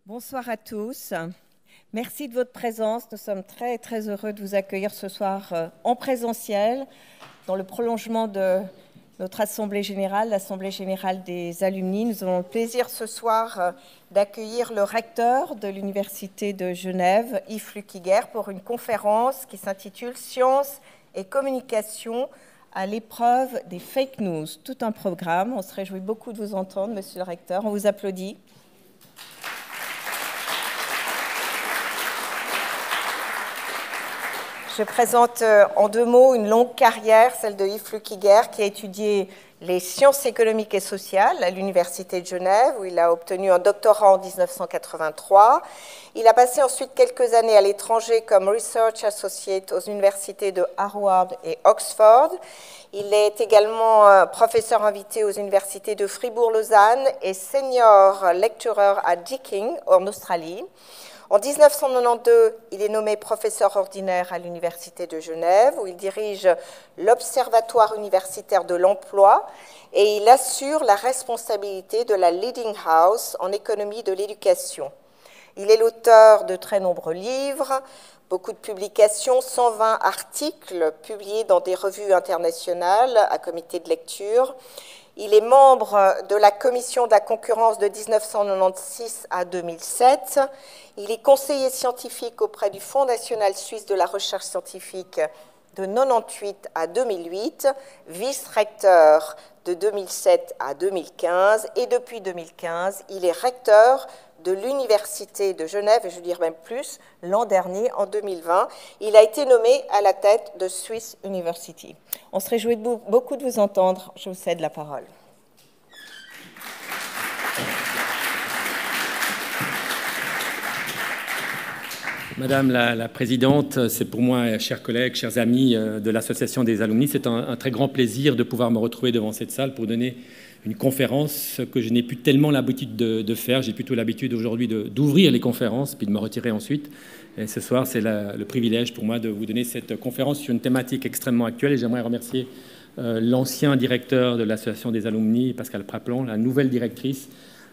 Bonsoir à tous. Merci de votre présence. Nous sommes très heureux de vous accueillir ce soir en présentiel dans le prolongement de notre Assemblée générale, l'Assemblée générale des alumni. Nous avons le plaisir ce soir d'accueillir le recteur de l'Université de Genève, Yves Flukiger, pour une conférence qui s'intitule « Science et communication à l'épreuve des fake news ». Tout un programme. On se réjouit beaucoup de vous entendre, monsieur le recteur. On vous applaudit. Je présente en deux mots une longue carrière, celle de Yves Flukiger, qui a étudié les sciences économiques et sociales à l'Université de Genève, où il a obtenu un doctorat en 1983. Il a passé ensuite quelques années à l'étranger comme Research Associate aux universités de Harvard et Oxford. Il est également professeur invité aux universités de Fribourg-Lausanne et senior lecturer à Deakin en Australie. En 1992, il est nommé professeur ordinaire à l'Université de Genève, où il dirige l'Observatoire universitaire de l'emploi et il assure la responsabilité de la Leading House en économie de l'éducation. Il est l'auteur de très nombreux livres, beaucoup de publications, 120 articles publiés dans des revues internationales à comité de lecture. Il est membre de la Commission de la concurrence de 1996 à 2007. Il est conseiller scientifique auprès du Fonds national suisse de la recherche scientifique de 1998 à 2008, vice-recteur de 2007 à 2015 et depuis 2015, il est recteur de l'Université de Genève, et je veux dire même plus, l'an dernier, en 2020, il a été nommé à la tête de Swiss University. On se réjouit beaucoup de vous entendre. Je vous cède la parole. Madame la Présidente, c'est pour moi, chers collègues, chers amis de l'Association des alumni, c'est un très grand plaisir de pouvoir me retrouver devant cette salle pour donner une conférence que je n'ai plus tellement l'habitude de faire. J'ai plutôt l'habitude aujourd'hui d'ouvrir les conférences puis de me retirer ensuite. Et ce soir, c'est le privilège pour moi de vous donner cette conférence sur une thématique extrêmement actuelle. Et j'aimerais remercier l'ancien directeur de l'Association des alumni, Pascal Praplan, la nouvelle directrice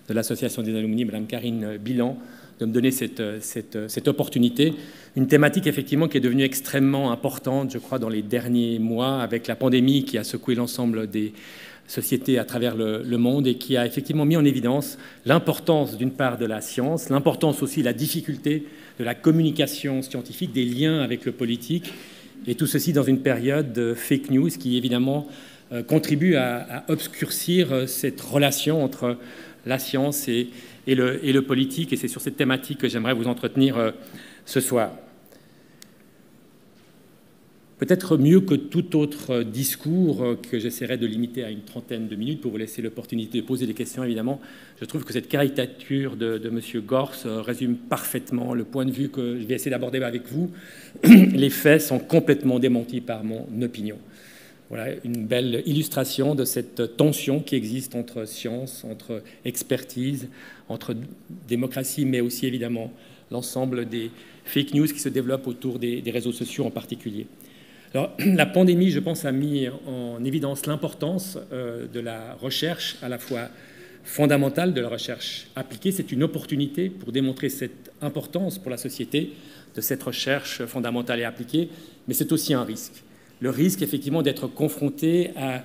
de l'Association des alumni, Madame Karine Bilan, de me donner cette opportunité. Une thématique, effectivement, qui est devenue extrêmement importante, je crois, dans les derniers mois, avec la pandémie qui a secoué l'ensemble des sociétés à travers le monde et qui a effectivement mis en évidence l'importance, d'une part, de la science, l'importance aussi, la difficulté de la communication scientifique, des liens avec le politique, et tout ceci dans une période de fake news qui, évidemment, contribue à obscurcir cette relation entre la science et le politique, et c'est sur cette thématique que j'aimerais vous entretenir ce soir. Peut-être mieux que tout autre discours que j'essaierai de limiter à une trentaine de minutes pour vous laisser l'opportunité de poser des questions, évidemment. Je trouve que cette caricature de M. Gors résume parfaitement le point de vue que je vais essayer d'aborder avec vous. Les faits sont complètement démentis par mon opinion. Voilà une belle illustration de cette tension qui existe entre science, entre expertise, entre démocratie, mais aussi évidemment l'ensemble des fake news qui se développent autour des réseaux sociaux en particulier. Alors, la pandémie, je pense, a mis en évidence l'importance de la recherche, à la fois fondamentale, de la recherche appliquée. C'est une opportunité pour démontrer cette importance pour la société de cette recherche fondamentale et appliquée, mais c'est aussi un risque. Le risque, effectivement, d'être confronté à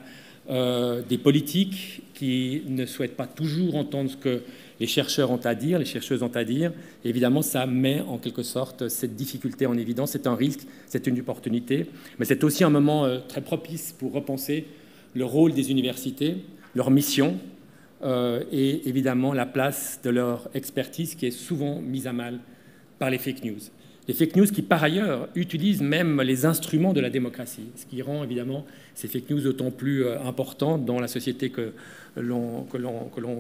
des politiques qui ne souhaitent pas toujours entendre ce que les chercheurs ont à dire, les chercheuses ont à dire. Et évidemment, ça met en quelque sorte cette difficulté en évidence. C'est un risque, c'est une opportunité, mais c'est aussi un moment très propice pour repenser le rôle des universités, leur mission et évidemment la place de leur expertise qui est souvent mise à mal par les fake news. Les fake news qui, par ailleurs, utilisent même les instruments de la démocratie, ce qui rend évidemment ces fake news d'autant plus importantes dans la société que l'on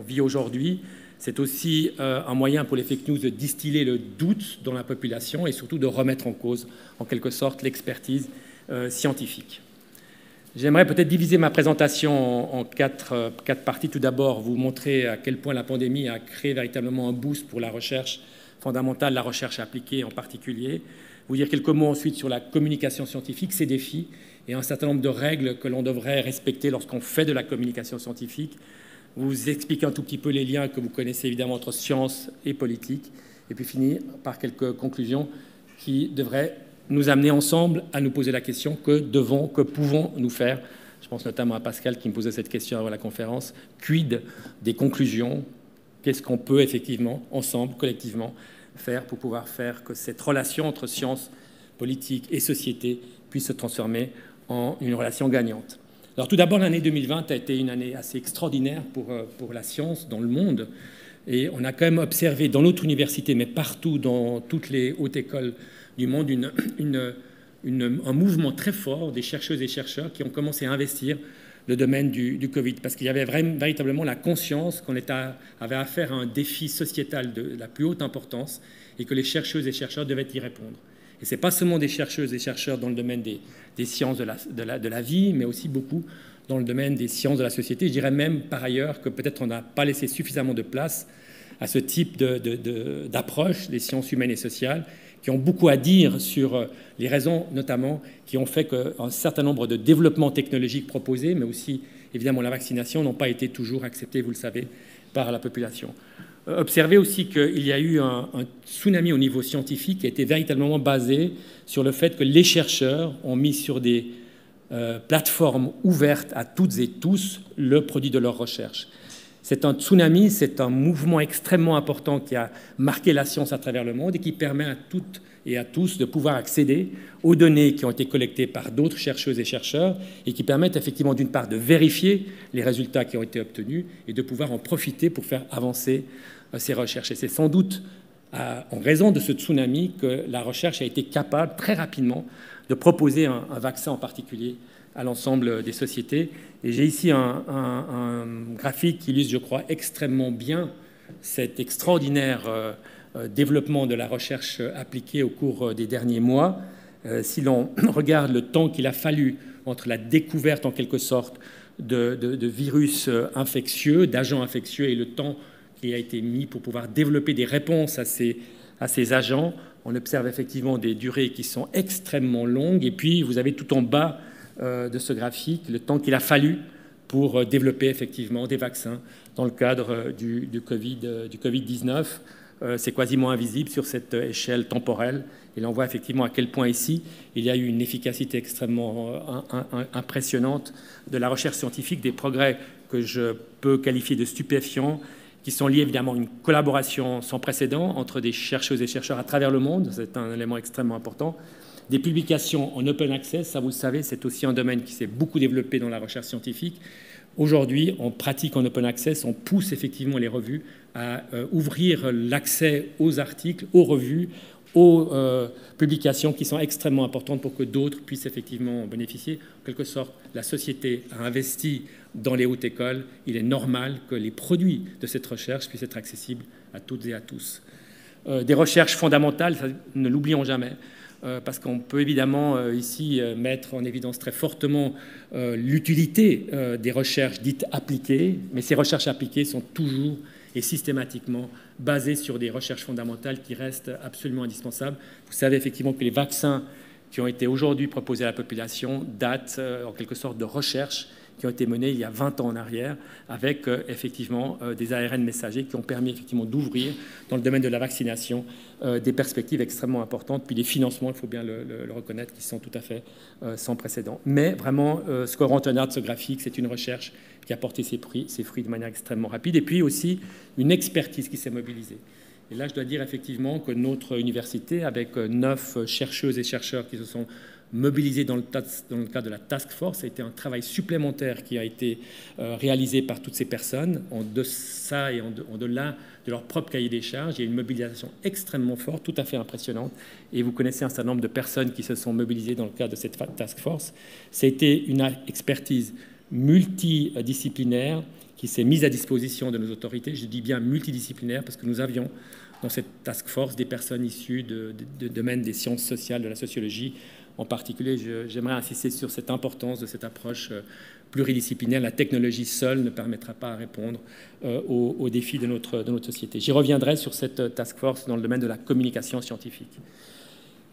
vit aujourd'hui. C'est aussi un moyen pour les fake news de distiller le doute dans la population et surtout de remettre en cause, en quelque sorte, l'expertise scientifique. J'aimerais peut-être diviser ma présentation en quatre parties. Tout d'abord, vous montrer à quel point la pandémie a créé véritablement un boost pour la recherche fondamentale, la recherche appliquée en particulier. Vous dire quelques mots ensuite sur la communication scientifique, ses défis et un certain nombre de règles que l'on devrait respecter lorsqu'on fait de la communication scientifique. vous expliquer un tout petit peu les liens que vous connaissez évidemment entre science et politique, et puis finir par quelques conclusions qui devraient nous amener ensemble à nous poser la question que pouvons-nous faire. Je pense notamment à Pascal qui me posait cette question avant la conférence. Quid des conclusions? Qu'est-ce qu'on peut effectivement, ensemble, collectivement, faire pour pouvoir faire que cette relation entre science, politique et société puisse se transformer en une relation gagnante? Alors tout d'abord, l'année 2020 a été une année assez extraordinaire pour la science dans le monde. Et on a quand même observé dans notre université, mais partout dans toutes les hautes écoles du monde, un mouvement très fort des chercheuses et chercheurs qui ont commencé à investir le domaine du Covid, parce qu'il y avait véritablement la conscience qu'on avait affaire à un défi sociétal de la plus haute importance et que les chercheuses et chercheurs devaient y répondre. Et ce n'est pas seulement des chercheuses et chercheurs dans le domaine des sciences de la vie, mais aussi beaucoup dans le domaine des sciences de la société. Je dirais même par ailleurs que peut-être on n'a pas laissé suffisamment de place à ce type d'approche des sciences humaines et sociales, qui ont beaucoup à dire sur les raisons notamment qui ont fait qu'un certain nombre de développements technologiques proposés, mais aussi évidemment la vaccination, n'ont pas été toujours acceptés, vous le savez, par la population. Observez aussi qu'il y a eu un tsunami au niveau scientifique qui a été véritablement basé sur le fait que les chercheurs ont mis sur des plateformes ouvertes à toutes et tous le produit de leur recherche. C'est un tsunami, c'est un mouvement extrêmement important qui a marqué la science à travers le monde et qui permet à toutes et à tous de pouvoir accéder aux données qui ont été collectées par d'autres chercheuses et chercheurs et qui permettent effectivement d'une part de vérifier les résultats qui ont été obtenus et de pouvoir en profiter pour faire avancer ces recherches. Et c'est sans doute en raison de ce tsunami que la recherche a été capable très rapidement de proposer un vaccin en particulier à l'ensemble des sociétés. Et j'ai ici un graphique qui illustre, je crois, extrêmement bien cet extraordinaire développement de la recherche appliquée au cours des derniers mois. Si l'on regarde le temps qu'il a fallu entre la découverte, en quelque sorte, de virus infectieux, d'agents infectieux, et le temps qui a été mis pour pouvoir développer des réponses à ces agents, on observe effectivement des durées qui sont extrêmement longues. Et puis, vous avez tout en bas de ce graphique le temps qu'il a fallu pour développer effectivement des vaccins dans le cadre du Covid-19. C'est quasiment invisible sur cette échelle temporelle. Et là, on voit effectivement à quel point ici, il y a eu une efficacité extrêmement impressionnante de la recherche scientifique, des progrès que je peux qualifier de stupéfiants, qui sont liés évidemment à une collaboration sans précédent entre des chercheuses et chercheurs à travers le monde. C'est un élément extrêmement important. Des publications en open access, ça vous le savez, c'est aussi un domaine qui s'est beaucoup développé dans la recherche scientifique. Aujourd'hui, on pratique en open access, on pousse effectivement les revues à ouvrir l'accès aux articles, aux revues, aux publications qui sont extrêmement importantes pour que d'autres puissent effectivement en bénéficier. En quelque sorte, la société a investi dans les hautes écoles. Il est normal que les produits de cette recherche puissent être accessibles à toutes et à tous. Des recherches fondamentales, ça, ne l'oublions jamais, parce qu'on peut évidemment ici mettre en évidence très fortement l'utilité des recherches dites appliquées, mais ces recherches appliquées sont toujours et systématiquement basées sur des recherches fondamentales qui restent absolument indispensables. Vous savez effectivement que les vaccins qui ont été aujourd'hui proposés à la population datent en quelque sorte de recherches qui ont été menées il y a 20 ans en arrière, avec effectivement des ARN messagers qui ont permis effectivement d'ouvrir dans le domaine de la vaccination des perspectives extrêmement importantes, puis des financements, il faut bien le reconnaître, qui sont tout à fait sans précédent. Mais vraiment, ce que rend honneur de ce graphique, c'est une recherche qui a porté ses fruits de manière extrêmement rapide, et puis aussi une expertise qui s'est mobilisée. Et là, je dois dire effectivement que notre université, avec 9 chercheuses et chercheurs qui se sont mobilisés dans le cadre de la task force, ça a été un travail supplémentaire qui a été réalisé par toutes ces personnes. En deçà et en delà de leur propre cahier des charges, il y a une mobilisation extrêmement forte, tout à fait impressionnante. Et vous connaissez un certain nombre de personnes qui se sont mobilisées dans le cadre de cette task force. Ça a été une expertise multidisciplinaire qui s'est mise à disposition de nos autorités. Je dis bien multidisciplinaire parce que nous avions dans cette task force des personnes issues de domaines des sciences sociales, de la sociologie. En particulier, j'aimerais insister sur cette importance de cette approche pluridisciplinaire. La technologie seule ne permettra pas à répondre aux défis de notre société. J'y reviendrai sur cette task force dans le domaine de la communication scientifique.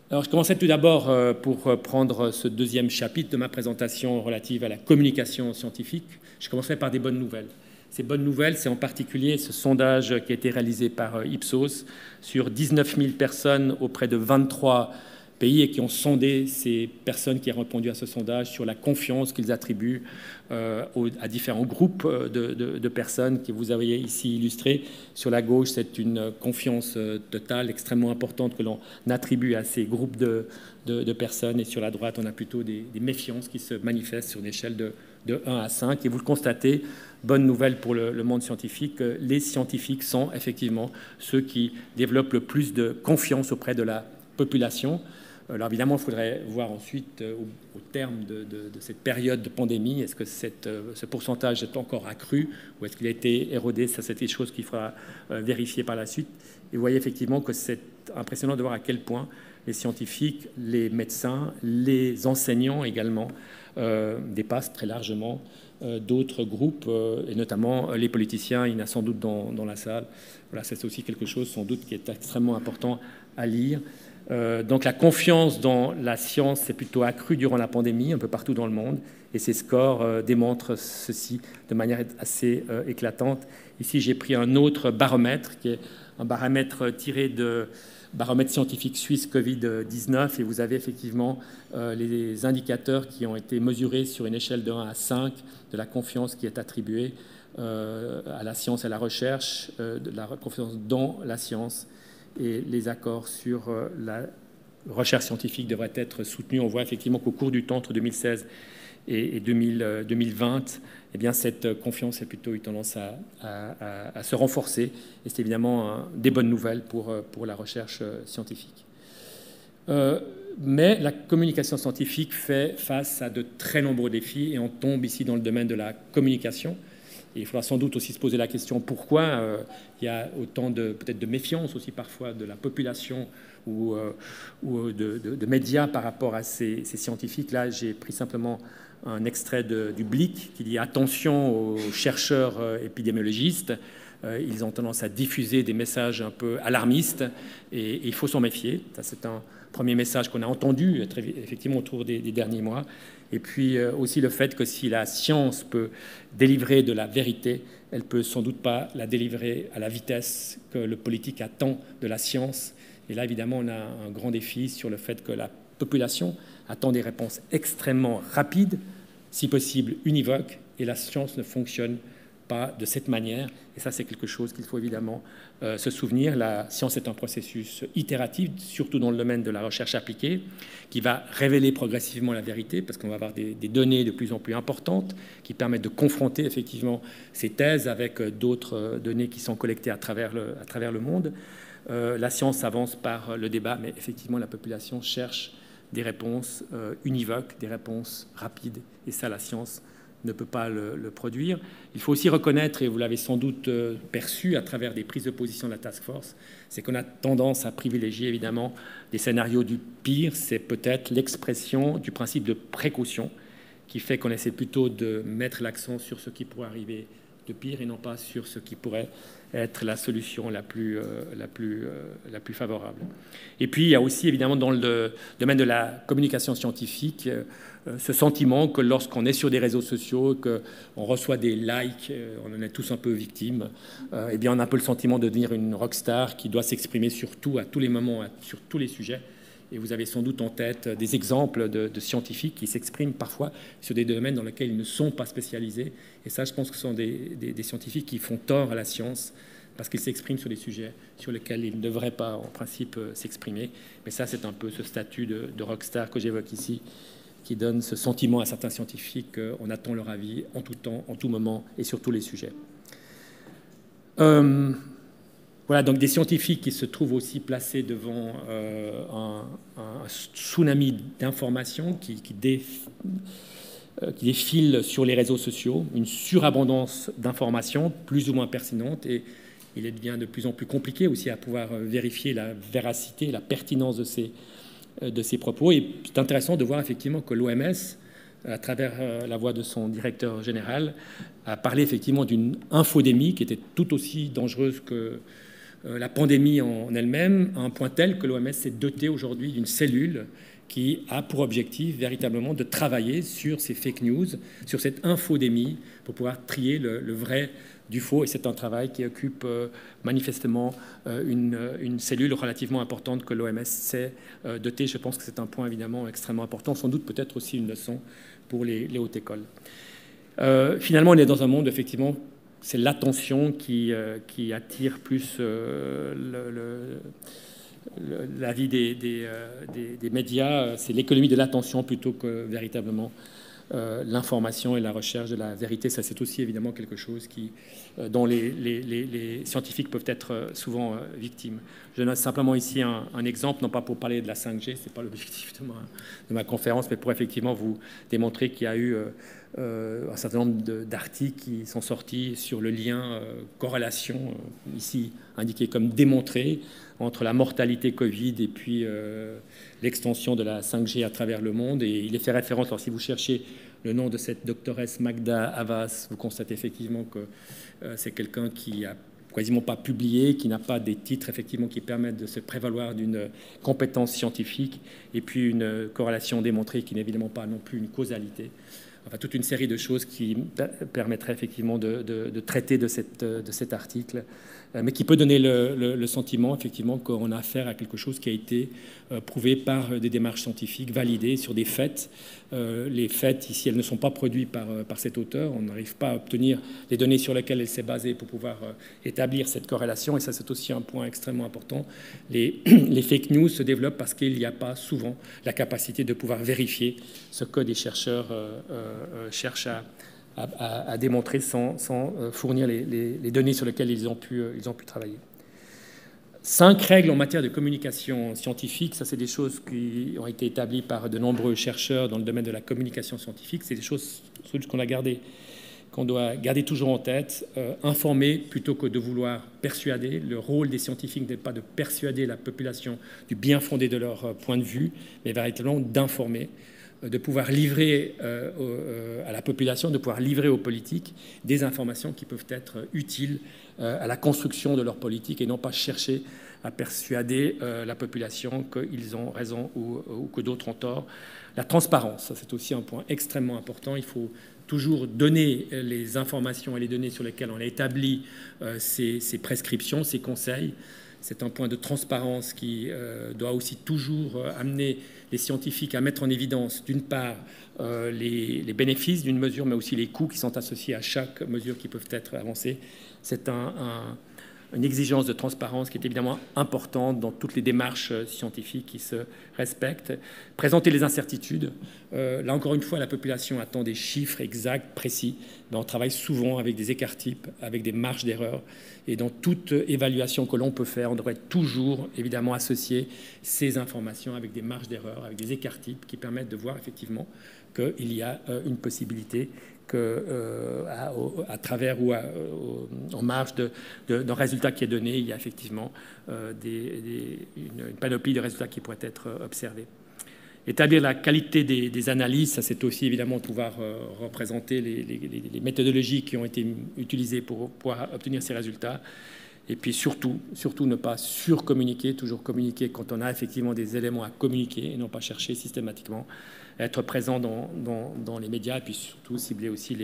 Alors, je commencerai tout d'abord pour prendre ce deuxième chapitre de ma présentation relative à la communication scientifique. Je commencerai par des bonnes nouvelles. Ces bonnes nouvelles, c'est en particulier ce sondage qui a été réalisé par Ipsos sur 19 000 personnes auprès de 23 pays et qui ont sondé ces personnes qui ont répondu à ce sondage sur la confiance qu'ils attribuent à différents groupes de personnes que vous avez ici illustrées. Sur la gauche, c'est une confiance totale, extrêmement importante que l'on attribue à ces groupes de personnes. Et sur la droite, on a plutôt des méfiances qui se manifestent sur une échelle de 1 à 5. Et vous le constatez, bonne nouvelle pour le monde scientifique, les scientifiques sont effectivement ceux qui développent le plus de confiance auprès de la population. Alors évidemment, il faudrait voir ensuite, au terme de cette période de pandémie, est-ce que ce pourcentage est encore accru ou est-ce qu'il a été érodé? Ça, c'est des choses qu'il faudra vérifier par la suite. Et vous voyez effectivement que c'est impressionnant de voir à quel point les scientifiques, les médecins, les enseignants également dépassent très largement d'autres groupes, et notamment les politiciens. Il y en a sans doute dans la salle. Voilà, c'est aussi quelque chose sans doute qui est extrêmement important à lire. Donc la confiance dans la science s'est plutôt accrue durant la pandémie, un peu partout dans le monde, et ces scores démontrent ceci de manière assez éclatante. Ici, j'ai pris un autre baromètre, qui est un baromètre tiré de baromètre scientifique suisse Covid-19, et vous avez effectivement les indicateurs qui ont été mesurés sur une échelle de 1 à 5 de la confiance qui est attribuée à la science et à la recherche, de la confiance dans la science. Et les accords sur la recherche scientifique devraient être soutenus. On voit effectivement qu'au cours du temps, entre 2016 et 2020, eh bien, cette confiance a plutôt eu tendance à se renforcer. Et c'est évidemment des bonnes nouvelles pour la recherche scientifique. Mais la communication scientifique fait face à de très nombreux défis et on tombe ici dans le domaine de la communication. Et il faudra sans doute aussi se poser la question pourquoi il y a autant peut-être de méfiance aussi parfois de la population ou de médias par rapport à ces scientifiques. Là, j'ai pris simplement un extrait du Blick qui dit « Attention aux chercheurs épidémiologistes, ils ont tendance à diffuser des messages un peu alarmistes et il faut s'en méfier ». Ça, c'est un premier message qu'on a entendu effectivement autour des derniers mois. Et puis aussi le fait que si la science peut délivrer de la vérité, elle peut sans doute pas la délivrer à la vitesse que le politique attend de la science. Et là, évidemment, on a un grand défi sur le fait que la population attend des réponses extrêmement rapides, si possible univoques, et la science ne fonctionne pas de cette manière. Et ça, c'est quelque chose qu'il faut évidemment se souvenir. La science est un processus itératif, surtout dans le domaine de la recherche appliquée, qui va révéler progressivement la vérité, parce qu'on va avoir des données de plus en plus importantes qui permettent de confronter effectivement ces thèses avec d'autres données qui sont collectées à travers le monde. La science avance par le débat, mais effectivement, la population cherche des réponses univoques, des réponses rapides. Et ça, la science ne peut pas le produire. Il faut aussi reconnaître, et vous l'avez sans doute perçu à travers des prises de position de la task force, c'est qu'on a tendance à privilégier évidemment des scénarios du pire. C'est peut-être l'expression du principe de précaution qui fait qu'on essaie plutôt de mettre l'accent sur ce qui pourrait arriver de pire et non pas sur ce qui pourrait être la solution la plus favorable. Et puis, il y a aussi, évidemment, dans le domaine de la communication scientifique, ce sentiment que lorsqu'on est sur des réseaux sociaux, qu'on reçoit des likes, on en est tous un peu victimes, eh bien, on a un peu le sentiment de devenir une rockstar qui doit s'exprimer sur tout, à tous les moments, sur tous les sujets. Et vous avez sans doute en tête des exemples de scientifiques qui s'expriment parfois sur des domaines dans lesquels ils ne sont pas spécialisés. Et ça, je pense que ce sont des scientifiques qui font tort à la science parce qu'ils s'expriment sur des sujets sur lesquels ils ne devraient pas, en principe, s'exprimer. Mais ça, c'est un peu ce statut de rockstar que j'évoque ici, qui donne ce sentiment à certains scientifiques qu'on attend leur avis en tout temps, en tout moment et sur tous les sujets. Voilà, donc des scientifiques qui se trouvent aussi placés devant un tsunami d'informations qui défile sur les réseaux sociaux, une surabondance d'informations plus ou moins pertinentes, et il devient de plus en plus compliqué aussi à pouvoir vérifier la véracité, la pertinence de ces propos. Et c'est intéressant de voir effectivement que l'OMS, à travers la voix de son directeur général, a parlé effectivement d'une infodémie qui était tout aussi dangereuse la pandémie en elle-même, à un point tel que l'OMS s'est dotée aujourd'hui d'une cellule qui a pour objectif véritablement de travailler sur ces fake news, sur cette infodémie, pour pouvoir trier le vrai du faux. Et c'est un travail qui occupe manifestement une cellule relativement importante que l'OMS s'est dotée. Je pense que c'est un point évidemment extrêmement important, sans doute peut-être aussi une leçon pour les hautes écoles. Finalement, on est dans un monde, effectivement, c'est l'attention qui attire plus la vie des médias. C'est l'économie de l'attention plutôt que véritablement l'information et la recherche de la vérité. Ça, c'est aussi évidemment quelque chose dont les scientifiques peuvent être souvent victimes. Je note simplement ici un exemple, non pas pour parler de la 5G, ce n'est pas l'objectif de ma conférence, mais pour effectivement vous démontrer qu'il y a eu un certain nombre d'articles qui sont sortis sur le lien corrélation, ici indiqué comme démontré, entre la mortalité Covid et puis l'extension de la 5G à travers le monde. Et il est fait référence, alors si vous cherchez le nom de cette doctoresse Magda Havas, vous constatez effectivement que c'est quelqu'un qui a quasiment pas publié, qui n'a pas des titres effectivement qui permettent de se prévaloir d'une compétence scientifique, et puis une corrélation démontrée qui n'est évidemment pas non plus une causalité. Enfin, toute une série de choses qui permettraient effectivement de traiter de cet article, mais qui peut donner le sentiment effectivement qu'on a affaire à quelque chose qui a été prouvé par des démarches scientifiques validées sur des faits. Les faits, ici, elles ne sont pas produites par cet auteur. On n'arrive pas à obtenir les données sur lesquelles elle s'est basée pour pouvoir établir cette corrélation. Et ça, c'est aussi un point extrêmement important. Les fake news se développent parce qu'il n'y a pas souvent la capacité de pouvoir vérifier ce que des chercheurs cherchent à démontrer sans fournir les données sur lesquelles ils ont pu travailler. 5 règles en matière de communication scientifique, ça c'est des choses qui ont été établies par de nombreux chercheurs dans le domaine de la communication scientifique. C'est des choses qu'on doit garder toujours en tête. Informer plutôt que de vouloir persuader. Le rôle des scientifiques n'est pas de persuader la population du bien fondé de leur point de vue, mais véritablement d'informer, de pouvoir livrer à la population, de pouvoir livrer aux politiques des informations qui peuvent être utiles à la construction de leur politique, et non pas chercher à persuader la population qu'ils ont raison ou que d'autres ont tort. La transparence, ça c'est aussi un point extrêmement important. Il faut toujours donner les informations et les données sur lesquelles on a établi ces prescriptions, ces conseils. C'est un point de transparence qui doit aussi toujours amener les scientifiques à mettre en évidence, d'une part, les bénéfices d'une mesure, mais aussi les coûts qui sont associés à chaque mesure qui peuvent être avancées. C'est une exigence de transparence qui est évidemment importante dans toutes les démarches scientifiques qui se respectent. Présenter les incertitudes. Là, encore une fois, la population attend des chiffres exacts, précis. Mais on travaille souvent avec des écarts-types, avec des marges d'erreur. Et dans toute évaluation que l'on peut faire, on devrait toujours, évidemment, associer ces informations avec des marges d'erreur, avec des écarts-types qui permettent de voir effectivement qu'il y a une possibilité à travers ou en marge d'un résultat qui est donné, il y a effectivement une panoplie de résultats qui pourraient être observés. Établir la qualité des analyses, ça c'est aussi évidemment pouvoir représenter les méthodologies qui ont été utilisées pour pouvoir obtenir ces résultats. Et puis surtout ne pas surcommuniquer, toujours communiquer quand on a effectivement des éléments à communiquer et non pas chercher systématiquement à être présent dans les médias, et puis surtout cibler aussi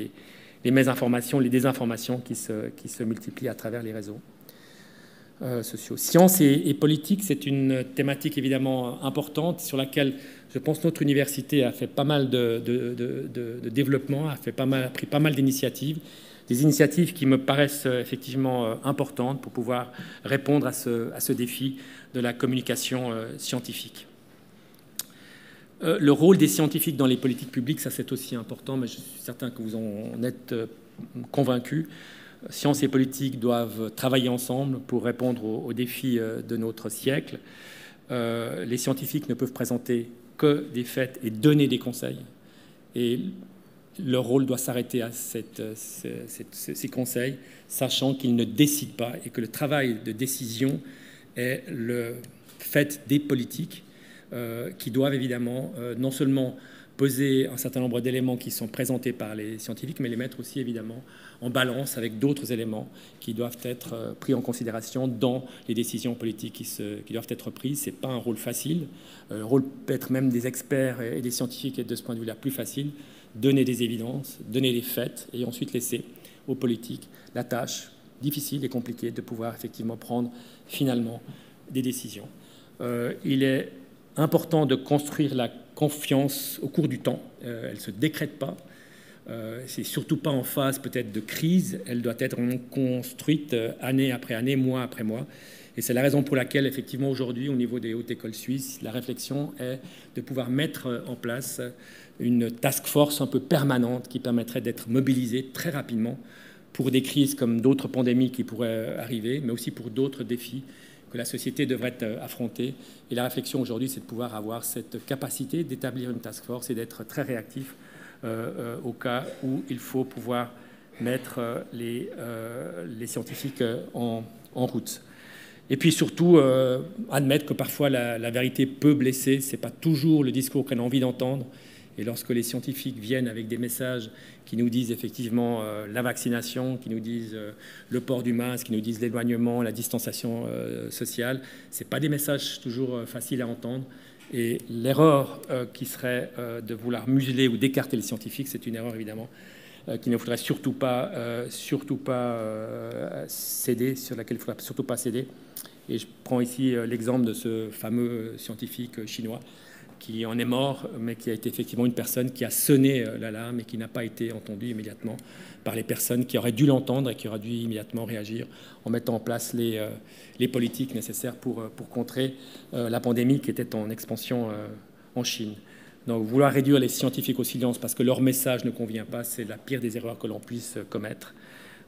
les mésinformations, les désinformations qui se multiplient à travers les réseaux sociaux. Science et politique, c'est une thématique évidemment importante sur laquelle je pense notre université a fait pas mal de développement, a pris pas mal d'initiatives. Des initiatives qui me paraissent effectivement importantes pour pouvoir répondre à ce défi de la communication scientifique. Le rôle des scientifiques dans les politiques publiques, ça c'est aussi important, mais je suis certain que vous en êtes convaincus. Sciences et politique doivent travailler ensemble pour répondre aux défis de notre siècle. Les scientifiques ne peuvent présenter que des faits et donner des conseils. Et leur rôle doit s'arrêter à ces conseils, sachant qu'ils ne décident pas et que le travail de décision est le fait des politiques qui doivent évidemment non seulement peser un certain nombre d'éléments qui sont présentés par les scientifiques, mais les mettre aussi évidemment en balance avec d'autres éléments qui doivent être pris en considération dans les décisions politiques qui doivent être prises. Ce n'est pas un rôle facile. Le rôle peut-être même des experts et des scientifiques est de ce point de vue-là plus facile. Donner des évidences, donner des faits et ensuite laisser aux politiques la tâche difficile et compliquée de pouvoir effectivement prendre finalement des décisions. Il est important de construire la confiance au cours du temps. Elle ne se décrète pas. C'est surtout pas en phase peut-être de crise. Elle doit être construite année après année, mois après mois. Et c'est la raison pour laquelle, effectivement, aujourd'hui, au niveau des hautes écoles suisses, la réflexion est de pouvoir mettre en place une task force un peu permanente qui permettrait d'être mobilisée très rapidement pour des crises comme d'autres pandémies qui pourraient arriver, mais aussi pour d'autres défis que la société devrait affronter. Et la réflexion aujourd'hui, c'est de pouvoir avoir cette capacité d'établir une task force et d'être très réactif au cas où il faut pouvoir mettre les scientifiques en route. Et puis surtout, admettre que parfois la vérité peut blesser. Ce n'est pas toujours le discours qu'on a envie d'entendre. Et lorsque les scientifiques viennent avec des messages qui nous disent effectivement la vaccination, qui nous disent le port du masque, qui nous disent l'éloignement, la distanciation sociale, ce n'est pas des messages toujours faciles à entendre. Et l'erreur qui serait de vouloir museler ou d'écarter les scientifiques, c'est une erreur évidemment qu'il ne faudrait surtout pas céder, sur laquelle il ne faudrait surtout pas céder. Et je prends ici l'exemple de ce fameux scientifique chinois qui en est mort, mais qui a été effectivement une personne qui a sonné l'alarme et qui n'a pas été entendue immédiatement par les personnes qui auraient dû l'entendre et qui auraient dû immédiatement réagir en mettant en place les politiques nécessaires pour contrer la pandémie qui était en expansion en Chine. Donc vouloir réduire les scientifiques au silence parce que leur message ne convient pas, c'est la pire des erreurs que l'on puisse commettre.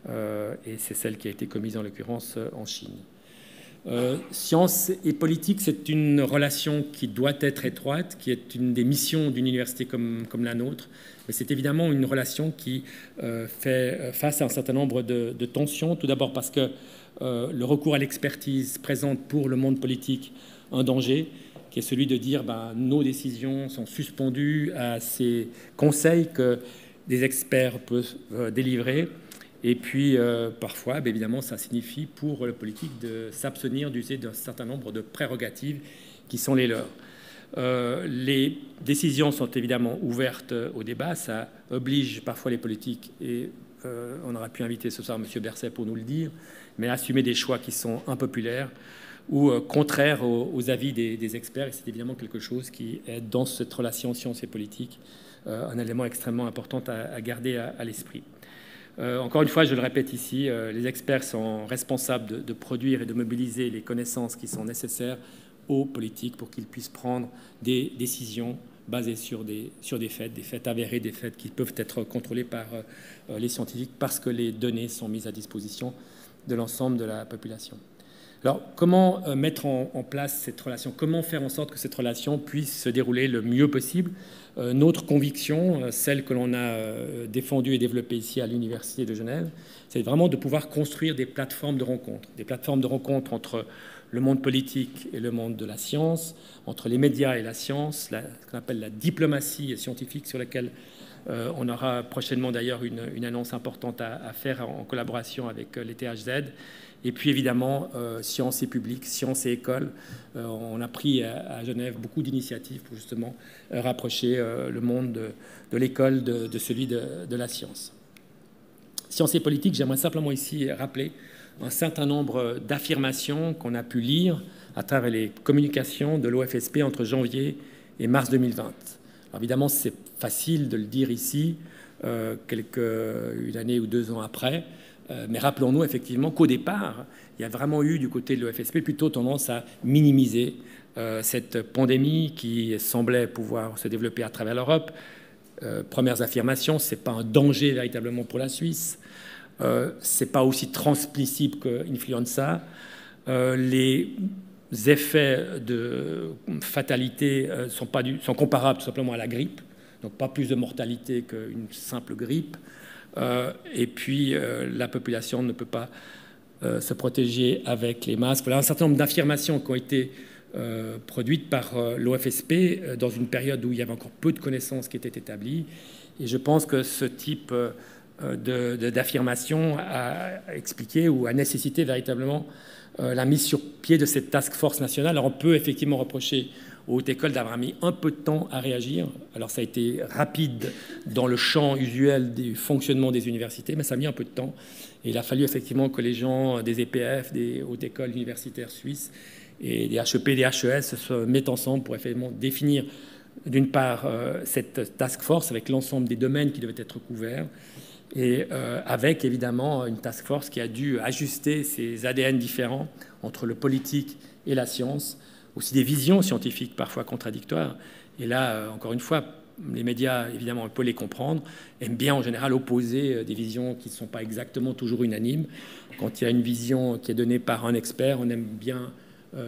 Et c'est celle qui a été commise en l'occurrence en Chine. Science et politique, c'est une relation qui doit être étroite, qui est une des missions d'une université comme la nôtre. Mais c'est évidemment une relation qui fait face à un certain nombre de tensions. Tout d'abord parce que le recours à l'expertise présente pour le monde politique un danger, qui est celui de dire nos décisions sont suspendues à ces conseils que des experts peuvent délivrer. Et puis, parfois, évidemment, ça signifie pour le politique de s'abstenir d'user d'un certain nombre de prérogatives qui sont les leurs. Les décisions sont évidemment ouvertes au débat. Ça oblige parfois les politiques, et on aurait pu inviter ce soir M. Berset pour nous le dire, mais à assumer des choix qui sont impopulaires ou contraires aux avis des experts. Et c'est évidemment quelque chose qui est dans cette relation science et politique un élément extrêmement important à garder à l'esprit. Encore une fois, je le répète ici, les experts sont responsables de produire et de mobiliser les connaissances qui sont nécessaires aux politiques pour qu'ils puissent prendre des décisions basées sur des faits avérés, des faits qui peuvent être contrôlés par les scientifiques parce que les données sont mises à disposition de l'ensemble de la population. Alors, comment mettre en place cette relation? Comment faire en sorte que cette relation puisse se dérouler le mieux possible? Notre conviction, celle que l'on a défendue et développée ici à l'Université de Genève, c'est vraiment de pouvoir construire des plateformes de rencontres entre le monde politique et le monde de la science, entre les médias et la science, ce qu'on appelle la diplomatie scientifique, sur laquelle on aura prochainement d'ailleurs une annonce importante à faire en collaboration avec les THZ. Et puis évidemment, sciences et public, sciences et école. On a pris à Genève beaucoup d'initiatives pour justement rapprocher le monde de l'école de celui de la science. Sciences et politique, j'aimerais simplement ici rappeler un certain nombre d'affirmations qu'on a pu lire à travers les communications de l'OFSP entre janvier et mars 2020. Alors évidemment, c'est facile de le dire ici, une année ou 2 ans après, mais rappelons-nous effectivement qu'au départ, il y a vraiment eu du côté de l'OFSP plutôt tendance à minimiser cette pandémie qui semblait pouvoir se développer à travers l'Europe. Premières affirmations, ce n'est pas un danger véritablement pour la Suisse, ce n'est pas aussi transmissible qu'influenza. Les effets de fatalité sont comparables tout simplement à la grippe, donc pas plus de mortalité qu'une simple grippe. Et puis la population ne peut pas se protéger avec les masques. Voilà un certain nombre d'affirmations qui ont été produite par l'OFSP dans une période où il y avait encore peu de connaissances qui étaient établies. Et je pense que ce type d'affirmation a expliqué ou a nécessité véritablement la mise sur pied de cette task force nationale. Alors on peut effectivement reprocher aux hautes écoles d'avoir mis un peu de temps à réagir. Alors ça a été rapide dans le champ usuel du fonctionnement des universités, mais ça a mis un peu de temps. Et il a fallu effectivement que les gens des EPF, des hautes écoles universitaires suisses et des HEP, des HES se mettent ensemble pour effectivement définir d'une part cette task force avec l'ensemble des domaines qui devaient être couverts et avec évidemment une task force qui a dû ajuster ses ADN différents entre le politique et la science, aussi des visions scientifiques parfois contradictoires. Et là, encore une fois, les médias, évidemment, on peut les comprendre, aiment bien en général opposer des visions qui ne sont pas exactement toujours unanimes. Quand il y a une vision qui est donnée par un expert, on aime bien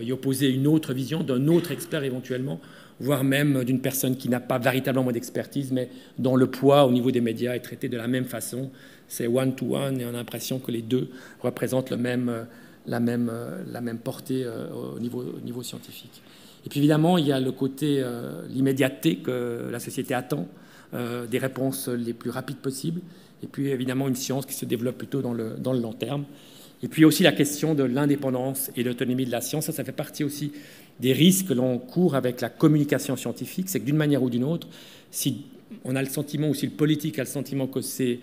y opposer une autre vision d'un autre expert éventuellement, voire même d'une personne qui n'a pas véritablement d'expertise, mais dont le poids au niveau des médias est traité de la même façon. C'est one-to-one, et on a l'impression que les deux représentent la même portée au niveau scientifique. Et puis évidemment, il y a le côté, l'immédiateté que la société attend, des réponses les plus rapides possibles, et puis évidemment une science qui se développe plutôt dans le long terme. Et puis aussi la question de l'indépendance et l'autonomie de la science, ça fait partie aussi des risques que l'on court avec la communication scientifique, c'est que d'une manière ou d'une autre, si on a le sentiment, ou si le politique a le sentiment que ces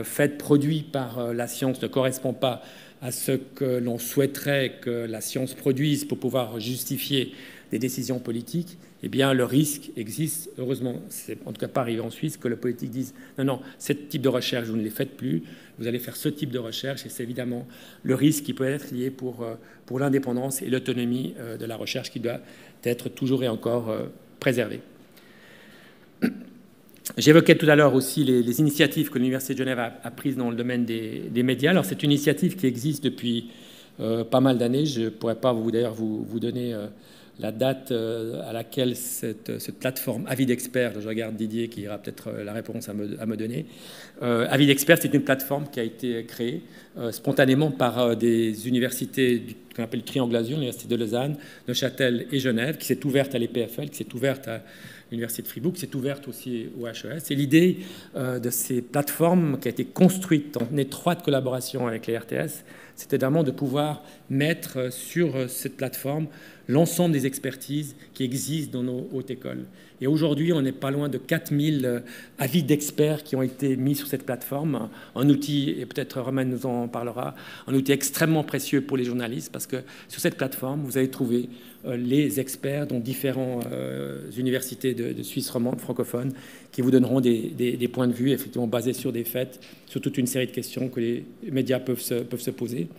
faits produits par la science ne correspondent pas à ce que l'on souhaiterait que la science produise pour pouvoir justifier des décisions politiques, eh bien, le risque existe. Heureusement, c'est en tout cas pas arrivé en Suisse, que le politique dise « Non, non, ce type de recherche, vous ne les faites plus, vous allez faire ce type de recherche », et c'est évidemment le risque qui peut être lié pour l'indépendance et l'autonomie de la recherche qui doit être toujours et encore préservée. J'évoquais tout à l'heure aussi les initiatives que l'Université de Genève a prises dans le domaine des médias. Alors, c'est une initiative qui existe depuis pas mal d'années. Je ne pourrais pas d'ailleurs vous donner la date à laquelle cette plateforme Avis d'experts, je regarde Didier qui aura peut-être la réponse à me donner. Avis d'experts, c'est une plateforme qui a été créée spontanément par des universités qu'on appelle le Triangle Azur, l'Université de Lausanne, Neuchâtel et Genève, qui s'est ouverte à l'EPFL, qui s'est ouverte à l'Université de Fribourg, qui s'est ouverte aussi au HES. Et l'idée de ces plateformes qui a été construite en étroite collaboration avec les RTS, c'était vraiment de pouvoir mettre sur cette plateforme l'ensemble des expertises qui existent dans nos hautes écoles. Et aujourd'hui, on n'est pas loin de 4000 avis d'experts qui ont été mis sur cette plateforme. Un outil, et peut-être Romain nous en parlera, un outil extrêmement précieux pour les journalistes, parce que sur cette plateforme, vous allez trouver les experts dans différentes universités de Suisse romande francophones qui vous donneront des points de vue effectivement basés sur des faits, sur toute une série de questions que les médias peuvent se poser.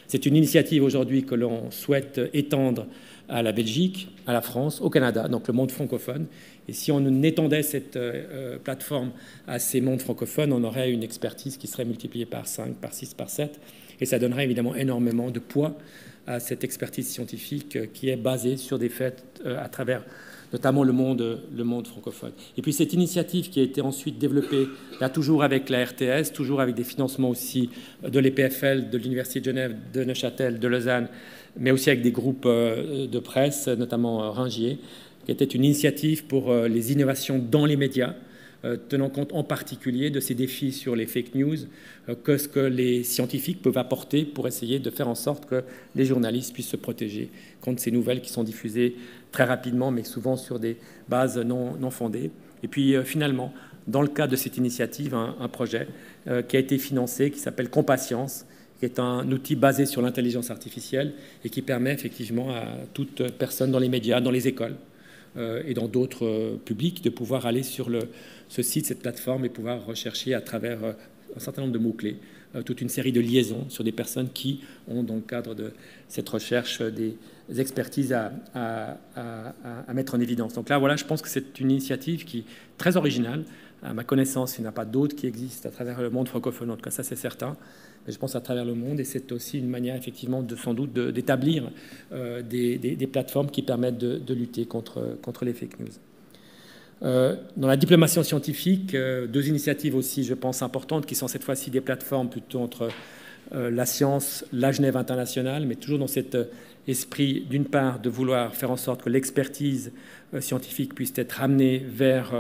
C'est une initiative aujourd'hui que l'on souhaite étendre à la Belgique, à la France, au Canada, donc le monde francophone. Et si on étendait cette plateforme à ces mondes francophones, on aurait une expertise qui serait multipliée par 5, par 6, par 7. Et ça donnerait évidemment énormément de poids à cette expertise scientifique qui est basée sur des faits à travers notamment le monde francophone. Et puis cette initiative qui a été ensuite développée, là toujours avec la RTS, toujours avec des financements aussi de l'EPFL, de l'Université de Genève, de Neuchâtel, de Lausanne, mais aussi avec des groupes de presse, notamment Ringier, qui était une initiative pour les innovations dans les médias, tenant compte en particulier de ces défis sur les fake news, que ce que les scientifiques peuvent apporter pour essayer de faire en sorte que les journalistes puissent se protéger contre ces nouvelles qui sont diffusées très rapidement, mais souvent sur des bases non fondées. Et puis finalement, dans le cadre de cette initiative, un projet qui a été financé, qui s'appelle Compascience, qui est un outil basé sur l'intelligence artificielle et qui permet effectivement à toute personne dans les médias, dans les écoles et dans d'autres publics de pouvoir aller sur ce site, cette plateforme et pouvoir rechercher à travers un certain nombre de mots-clés toute une série de liaisons sur des personnes qui ont, dans le cadre de cette recherche, des expertises à mettre en évidence. Donc là, voilà, je pense que c'est une initiative qui est très originale. À ma connaissance, il n'y en a pas d'autres qui existent à travers le monde francophone. En tout cas, ça, c'est certain. Mais je pense à travers le monde. Et c'est aussi une manière, effectivement, sans doute, d'établir des plateformes qui permettent de lutter contre les fake news. Dans la diplomatie scientifique, deux initiatives aussi, je pense, importantes, qui sont cette fois-ci des plateformes plutôt entre la science, la Genève internationale, mais toujours dans cet esprit, d'une part, de vouloir faire en sorte que l'expertise scientifique puisse être amenée vers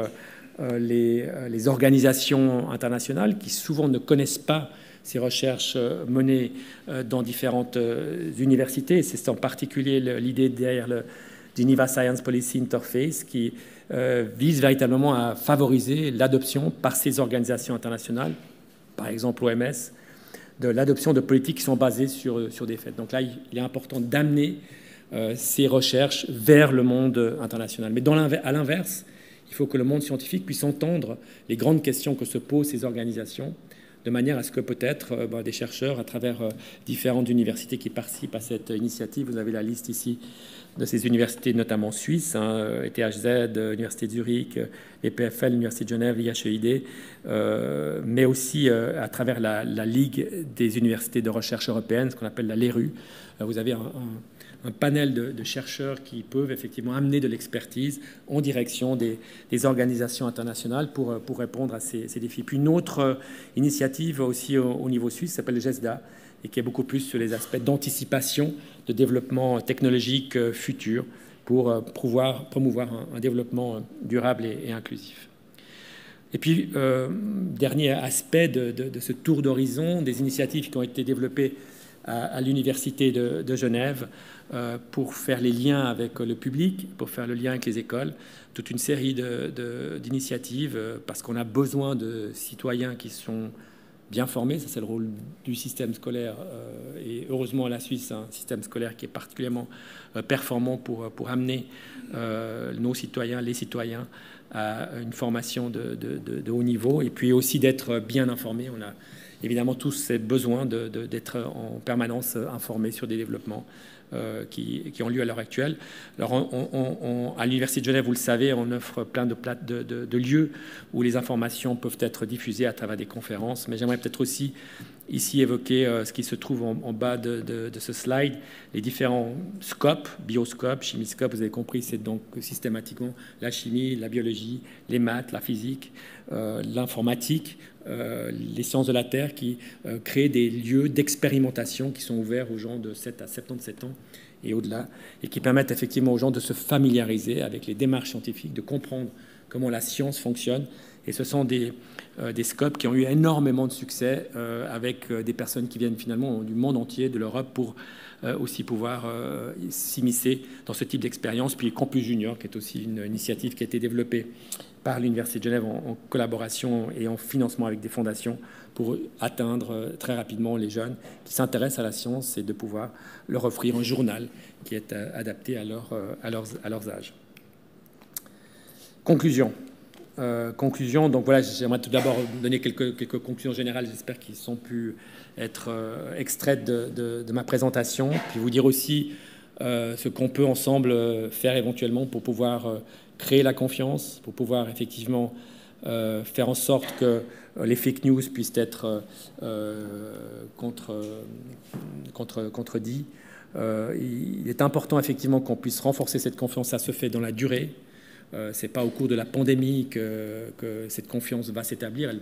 les organisations internationales qui souvent ne connaissent pas ces recherches menées dans différentes universités. C'est en particulier l'idée derrière le Geneva Science Policy Interface qui vise véritablement à favoriser l'adoption par ces organisations internationales, par exemple l'OMS, de l'adoption de politiques qui sont basées sur des faits. Donc là, il est important d'amener ces recherches vers le monde international. Mais à l'inverse, il faut que le monde scientifique puisse entendre les grandes questions que se posent ces organisations, de manière à ce que peut-être des chercheurs, à travers différentes universités qui participent à cette initiative, vous avez la liste ici de ces universités, notamment suisses, ETHZ, Université de Zurich, EPFL, Université de Genève, l'IHEID, mais aussi à travers la Ligue des universités de recherche européennes, ce qu'on appelle la LERU. Vous avez un panel de chercheurs qui peuvent effectivement amener de l'expertise en direction des organisations internationales pour répondre à ces défis. Puis une autre initiative aussi au niveau suisse s'appelle le GESDA et qui est beaucoup plus sur les aspects d'anticipation de développement technologique futur pour promouvoir un développement durable et inclusif. Et puis, dernier aspect de ce tour d'horizon, des initiatives qui ont été développées à l'Université de Genève pour faire les liens avec le public, pour faire le lien avec les écoles, toute une série d'initiatives, parce qu'on a besoin de citoyens qui sont bien formés, ça c'est le rôle du système scolaire, et heureusement la Suisse a un système scolaire qui est particulièrement performant pour amener nos citoyens, les citoyens, à une formation de haut niveau, et puis aussi d'être bien informés. On a évidemment tous besoin d'être en permanence informés sur des développements qui ont lieu à l'heure actuelle. Alors, à l'Université de Genève, vous le savez, on offre plein de lieux où les informations peuvent être diffusées à travers des conférences, mais j'aimerais peut-être aussi ici évoquer ce qui se trouve en bas de ce slide, les différents scopes, bioscope, chimiscope, vous avez compris, c'est donc systématiquement la chimie, la biologie, les maths, la physique, l'informatique, les sciences de la Terre qui créent des lieux d'expérimentation qui sont ouverts aux gens de 7 à 77 ans et au-delà, et qui permettent effectivement aux gens de se familiariser avec les démarches scientifiques, de comprendre comment la science fonctionne. Et ce sont des scopes qui ont eu énormément de succès avec des personnes qui viennent finalement du monde entier, de l'Europe, pour aussi pouvoir s'immiscer dans ce type d'expérience. Puis Campus Junior, qui est aussi une initiative qui a été développée par l'Université de Genève en collaboration et en financement avec des fondations pour atteindre très rapidement les jeunes qui s'intéressent à la science et de pouvoir leur offrir un journal qui est adapté à leurs âges. Conclusion. Donc voilà, j'aimerais tout d'abord donner quelques conclusions générales, j'espère qu'ils sont pu être extraites de ma présentation, puis vous dire aussi ce qu'on peut ensemble faire éventuellement pour pouvoir créer la confiance, pour pouvoir effectivement faire en sorte que les fake news puissent être contredits. Il est important effectivement qu'on puisse renforcer cette confiance, ça se fait dans la durée. C'est pas au cours de la pandémie que cette confiance va s'établir.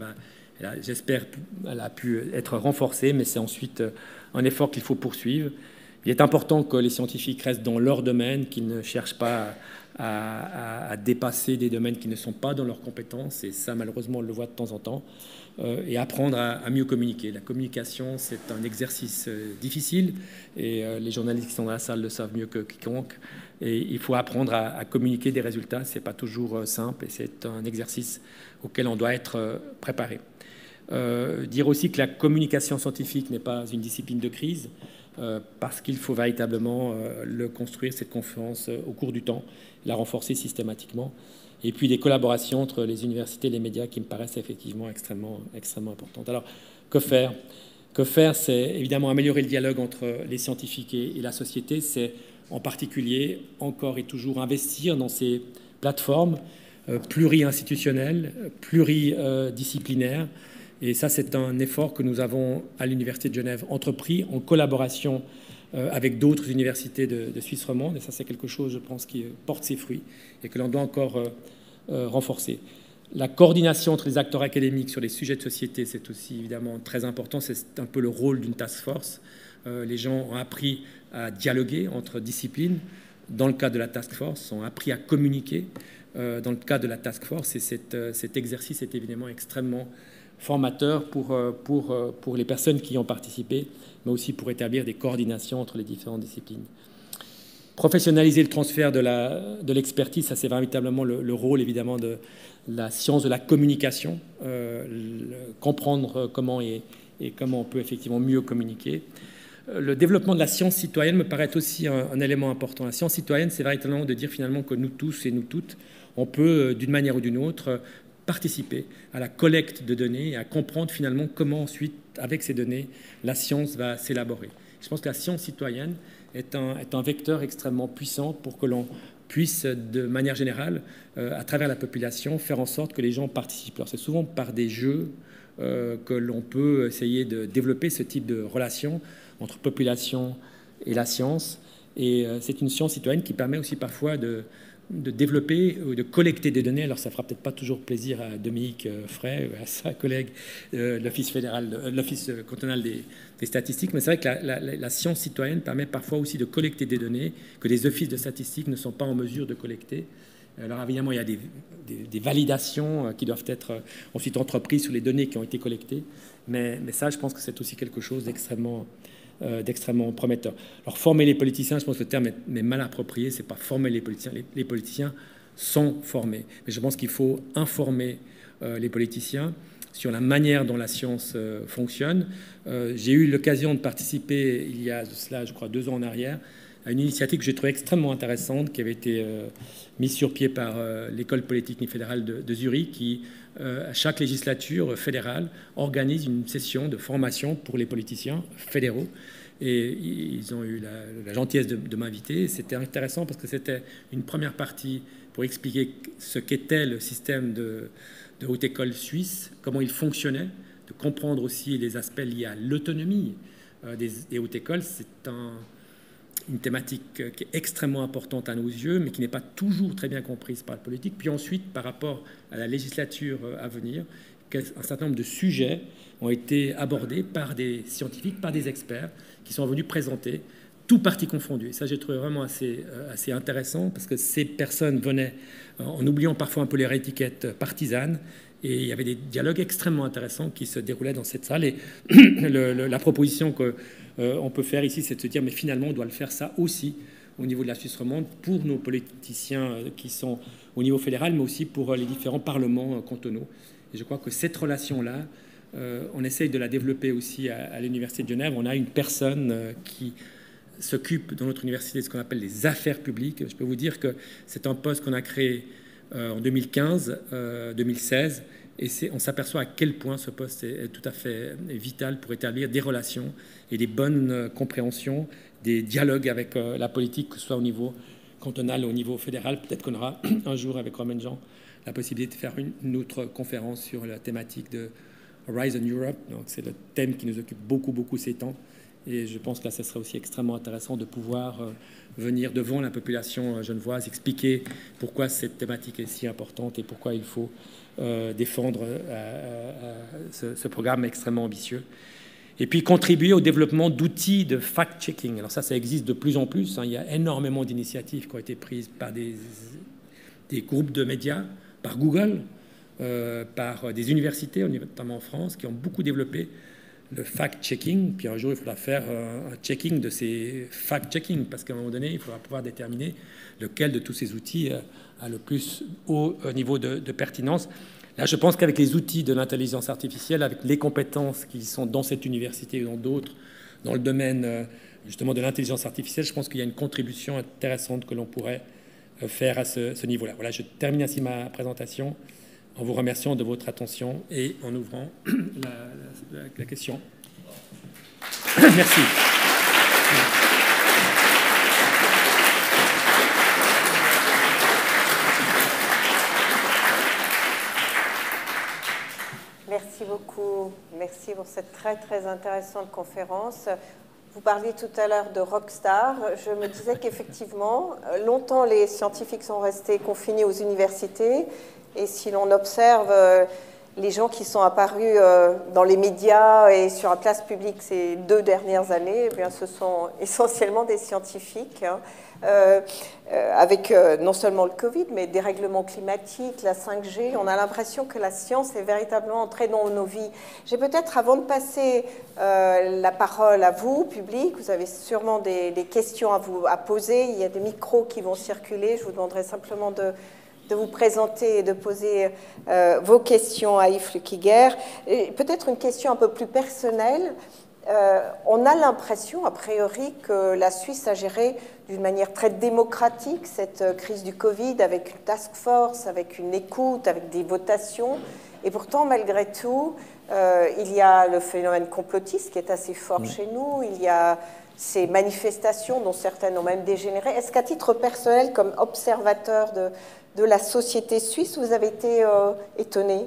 J'espère qu'elle a pu être renforcée, mais c'est ensuite un effort qu'il faut poursuivre. Il est important que les scientifiques restent dans leur domaine, qu'ils ne cherchent pas à dépasser des domaines qui ne sont pas dans leurs compétences, et ça, malheureusement, on le voit de temps en temps, et apprendre à mieux communiquer. La communication, c'est un exercice difficile, et les journalistes qui sont dans la salle le savent mieux que quiconque, et il faut apprendre à communiquer des résultats. C'est pas toujours simple, et c'est un exercice auquel on doit être préparé. Dire aussi que la communication scientifique n'est pas une discipline de crise, parce qu'il faut véritablement le construire, cette confiance, au cours du temps, la renforcer systématiquement. Et puis des collaborations entre les universités et les médias qui me paraissent effectivement extrêmement importantes. Alors, que faire ? Que faire, c'est évidemment améliorer le dialogue entre les scientifiques et la société. C'est en particulier, encore et toujours, investir dans ces plateformes pluri-institutionnelles, pluridisciplinaires. Et ça, c'est un effort que nous avons à l'Université de Genève entrepris en collaboration avec d'autres universités de Suisse romande. Et ça, c'est quelque chose, je pense, qui porte ses fruits et que l'on doit encore renforcer. La coordination entre les acteurs académiques sur les sujets de société, c'est aussi évidemment très important. C'est un peu le rôle d'une task force. Les gens ont appris à dialoguer entre disciplines dans le cadre de la task force, ont appris à communiquer dans le cadre de la task force. Et cet exercice est évidemment extrêmement formateur pour les personnes qui y ont participé, mais aussi pour établir des coordinations entre les différentes disciplines. Professionnaliser le transfert de l'expertise, ça c'est véritablement le rôle évidemment de la science de la communication, comprendre comment et comment on peut effectivement mieux communiquer. Le développement de la science citoyenne me paraît aussi un élément important. La science citoyenne, c'est véritablement de dire finalement que nous tous et nous toutes, on peut d'une manière ou d'une autre participer à la collecte de données et à comprendre finalement comment ensuite, avec ces données, la science va s'élaborer. Je pense que la science citoyenne est un vecteur extrêmement puissant pour que l'on puisse, de manière générale, à travers la population, faire en sorte que les gens participent. Alors c'est souvent par des jeux que l'on peut essayer de développer ce type de relation entre population et la science. Et c'est une science citoyenne qui permet aussi parfois de développer ou de collecter des données. Alors ça fera peut-être pas toujours plaisir à Dominique Frey, à sa collègue, l'Office fédéral, l'Office cantonal des statistiques, mais c'est vrai que la science citoyenne permet parfois aussi de collecter des données que les offices de statistiques ne sont pas en mesure de collecter. Alors évidemment, il y a des validations qui doivent être ensuite entreprises sur les données qui ont été collectées, mais ça, je pense que c'est aussi quelque chose d'extrêmement prometteur. Alors former les politiciens, je pense que le terme est mal approprié, c'est pas former les politiciens. Les politiciens sont formés, mais je pense qu'il faut informer les politiciens sur la manière dont la science fonctionne. J'ai eu l'occasion de participer il y a de cela, je crois, 2 ans en arrière, à une initiative que j'ai trouvée extrêmement intéressante, qui avait été mise sur pied par l'École polytechnique fédérale de Zurich, qui, à chaque législature fédérale, organise une session de formation pour les politiciens fédéraux. Et ils ont eu la gentillesse de m'inviter. C'était intéressant parce que c'était une première partie pour expliquer ce qu'était le système de haute école suisse, comment il fonctionnait, de comprendre aussi les aspects liés à l'autonomie des hautes écoles. C'est une thématique qui est extrêmement importante à nos yeux, mais qui n'est pas toujours très bien comprise par la politique. Puis ensuite, par rapport à la législature à venir, un certain nombre de sujets ont été abordés par des scientifiques, par des experts, qui sont venus présenter, tout parti confondu. Et ça, j'ai trouvé vraiment assez intéressant, parce que ces personnes venaient en oubliant parfois un peu les étiquettes partisanes, et il y avait des dialogues extrêmement intéressants qui se déroulaient dans cette salle. Et la proposition qu'on peut faire ici, c'est de se dire, mais finalement, on doit le faire ça aussi au niveau de la Suisse romande pour nos politiciens qui sont au niveau fédéral, mais aussi pour les différents parlements cantonaux. Et je crois que cette relation-là, on essaye de la développer aussi à l'Université de Genève. On a une personne qui s'occupe dans notre université de ce qu'on appelle les affaires publiques. Je peux vous dire que c'est un poste qu'on a créé en 2015-2016, et on s'aperçoit à quel point ce poste est tout à fait vital pour établir des relations et des bonnes compréhensions, des dialogues avec la politique, que ce soit au niveau cantonal ou au niveau fédéral. Peut-être qu'on aura un jour avec Romain Jean la possibilité de faire une autre conférence sur la thématique de Horizon Europe. Donc c'est le thème qui nous occupe beaucoup ces temps. Et je pense que là, ce serait aussi extrêmement intéressant de pouvoir venir devant la population genevoise, expliquer pourquoi cette thématique est si importante et pourquoi il faut défendre ce programme extrêmement ambitieux. Et puis contribuer au développement d'outils de fact-checking. Alors ça existe de plus en plus. Il y a énormément d'initiatives qui ont été prises par des groupes de médias, par Google, par des universités, notamment en France, qui ont beaucoup développé le fact-checking. Puis un jour, il faudra faire un checking de ces fact-checking, parce qu'à un moment donné, il faudra pouvoir déterminer lequel de tous ces outils a le plus haut niveau de pertinence. Là, je pense qu'avec les outils de l'intelligence artificielle, avec les compétences qui sont dans cette université ou dans d'autres, dans le domaine justement de l'intelligence artificielle, je pense qu'il y a une contribution intéressante que l'on pourrait faire à ce niveau-là. Voilà, je termine ainsi ma présentation en vous remerciant de votre attention et en ouvrant la question. Merci. Merci beaucoup. Merci pour cette très intéressante conférence. Vous parliez tout à l'heure de rockstar. Je me disais qu'effectivement, longtemps, les scientifiques sont restés confinés aux universités. Et si l'on observe les gens qui sont apparus dans les médias et sur la place publique ces 2 dernières années, eh bien, ce sont essentiellement des scientifiques, hein, avec non seulement le Covid, mais des règlements climatiques, la 5G. On a l'impression que la science est véritablement entrée dans nos vies. J'ai peut-être, avant de passer la parole à vous, public, vous avez sûrement des questions à poser. Il y a des micros qui vont circuler. Je vous demanderai simplement de vous présenter et de poser vos questions à Yves Flukiger. Peut-être une question un peu plus personnelle. On a l'impression, a priori, que la Suisse a géré d'une manière très démocratique cette crise du Covid, avec une task force, avec une écoute, avec des votations. Et pourtant, malgré tout, il y a le phénomène complotiste qui est assez fort chez nous. Il y a ces manifestations dont certaines ont même dégénéré. Est-ce qu'à titre personnel, comme observateur de la société suisse, vous avez été étonné?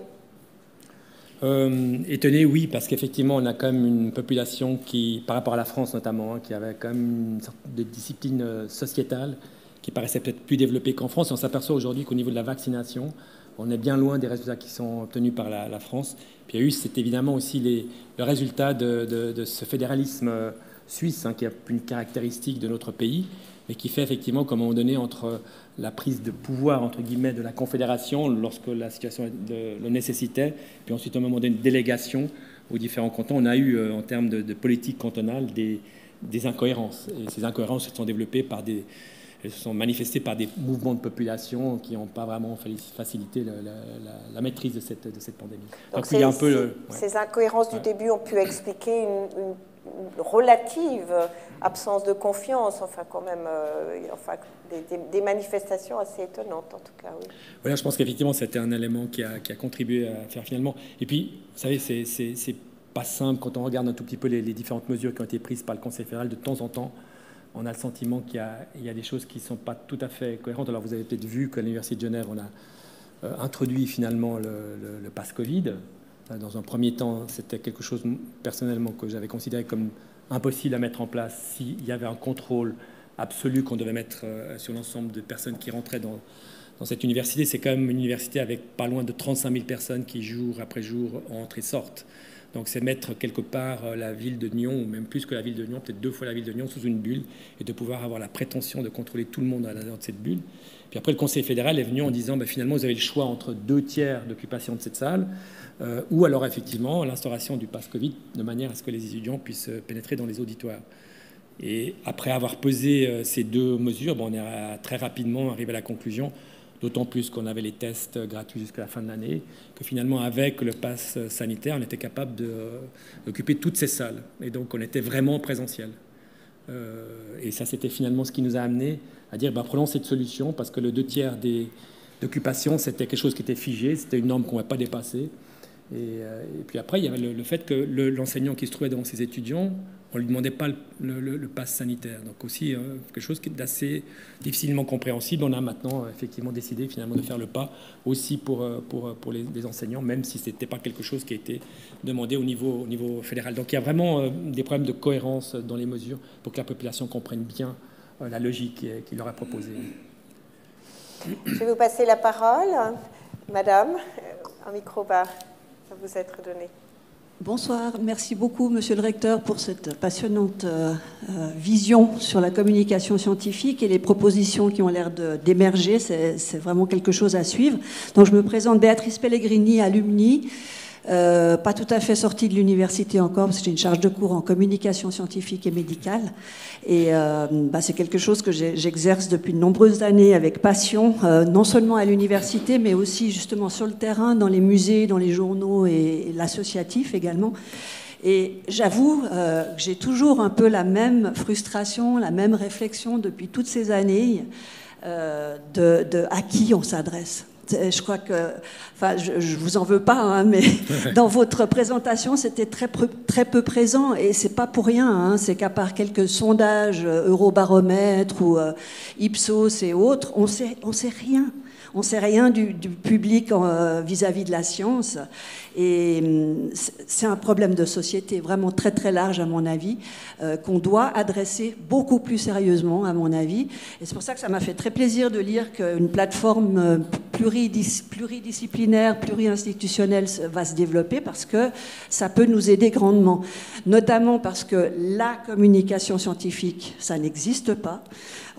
Étonné, oui, parce qu'effectivement, on a quand même une population qui, par rapport à la France notamment, hein, qui avait quand même une sorte de discipline sociétale qui paraissait peut-être plus développée qu'en France. Et on s'aperçoit aujourd'hui qu'au niveau de la vaccination, on est bien loin des résultats qui sont obtenus par la France. Puis il y a eu, c'est évidemment aussi le résultat de ce fédéralisme suisse, hein, qui est une caractéristique de notre pays, mais qui fait effectivement qu'à un moment donné, entre la prise de pouvoir, entre guillemets, de la Confédération, lorsque la situation le nécessitait, puis ensuite, au moment donné, une délégation aux différents cantons, on a eu, en termes de politique cantonale, des incohérences. Et ces incohérences se sont développées elles se sont manifestées par des mouvements de population qui n'ont pas vraiment facilité la maîtrise de cette pandémie. Donc il y a un peu ces incohérences du début ont pu expliquer une relative absence de confiance, enfin quand même, des manifestations assez étonnantes en tout cas. Oui. Voilà, je pense qu'effectivement c'était un élément qui a contribué à faire finalement. Et puis, vous savez, c'est pas simple quand on regarde un tout petit peu les différentes mesures qui ont été prises par le Conseil fédéral. De temps en temps, on a le sentiment qu'il y a des choses qui ne sont pas tout à fait cohérentes. Alors vous avez peut-être vu qu'à l'Université de Genève, on a introduit finalement le pass Covid. Dans un premier temps, c'était quelque chose personnellement que j'avais considéré comme impossible à mettre en place s'il y avait un contrôle absolu qu'on devait mettre sur l'ensemble de personnes qui rentraient dans cette université. C'est quand même une université avec pas loin de 35 000 personnes qui, jour après jour, entrent et sortent. Donc c'est mettre quelque part la ville de Nyon, ou même plus que la ville de Nyon, peut-être 2 fois la ville de Nyon, sous une bulle, et de pouvoir avoir la prétention de contrôler tout le monde à l'intérieur de cette bulle. Puis après, le Conseil fédéral est venu en disant, finalement, vous avez le choix entre 2 tiers d'occupation de cette salle, ou alors effectivement l'instauration du pass Covid, de manière à ce que les étudiants puissent pénétrer dans les auditoires. Et après avoir pesé ces 2 mesures, on est très rapidement arrivé à la conclusion, d'autant plus qu'on avait les tests gratuits jusqu'à la fin de l'année, que finalement, avec le pass sanitaire, on était capable d'occuper toutes ces salles. Et donc, on était vraiment en présentiel. Et ça, c'était finalement ce qui nous a amené à dire, prenons cette solution, parce que le 2 tiers d'occupation, c'était quelque chose qui était figé, c'était une norme qu'on ne va pas dépasser. Et puis après, il y avait le fait que l'enseignant qui se trouvait devant ses étudiants, on ne lui demandait pas le pass sanitaire. Donc aussi, quelque chose qui est assez difficilement compréhensible. On a maintenant effectivement décidé finalement de faire le pas aussi pour les enseignants, même si ce n'était pas quelque chose qui a été demandé au niveau fédéral. Donc il y a vraiment des problèmes de cohérence dans les mesures pour que la population comprenne bien la logique qui leur est proposée. Je vais vous passer la parole. Madame, un micro va vous être donné. Bonsoir, merci beaucoup Monsieur le Recteur pour cette passionnante vision sur la communication scientifique et les propositions qui ont l'air d'émerger, c'est vraiment quelque chose à suivre. Donc je me présente Béatrice Pellegrini, alumni, pas tout à fait sortie de l'université encore parce que j'ai une charge de cours en communication scientifique et médicale et c'est quelque chose que j'exerce depuis de nombreuses années avec passion, non seulement à l'université mais aussi justement sur le terrain, dans les musées, dans les journaux et l'associatif également. Et j'avoue que j'ai toujours un peu la même frustration, la même réflexion depuis toutes ces années à qui on s'adresse. Je crois que, je vous en veux pas, hein, mais dans votre présentation, c'était très peu présent et c'est pas pour rien. Hein, c'est qu'à part quelques sondages Eurobaromètre ou Ipsos et autres, on sait rien. On ne sait rien du public vis-à-vis de la science. Et c'est un problème de société vraiment très très large à mon avis, qu'on doit adresser beaucoup plus sérieusement à mon avis. Et c'est pour ça que ça m'a fait très plaisir de lire qu'une plateforme pluridisciplinaire, pluri-institutionnelle va se développer, parce que ça peut nous aider grandement. Notamment parce que la communication scientifique, ça n'existe pas.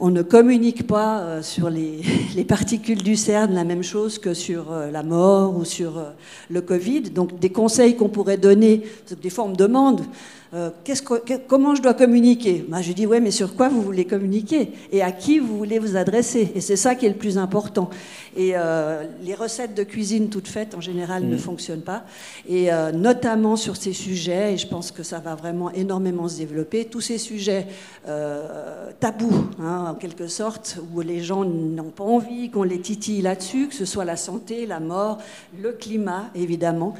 On ne communique pas sur les particules du CERN la même chose que sur la mort ou sur le Covid. Donc des conseils qu'on pourrait donner, des fois on me demande comment je dois communiquer. Ben, je dis ouais, mais sur quoi vous voulez communiquer et à qui vous voulez vous adresser. Et c'est ça qui est le plus important. Et les recettes de cuisine toutes faites en général ne fonctionnent pas. Et notamment sur ces sujets, et je pense que ça va vraiment énormément se développer, tous ces sujets tabous, hein, en quelque sorte, où les gens n'ont pas envie qu'on les titille là-dessus, que ce soit la santé, la mort, le climat, évidemment.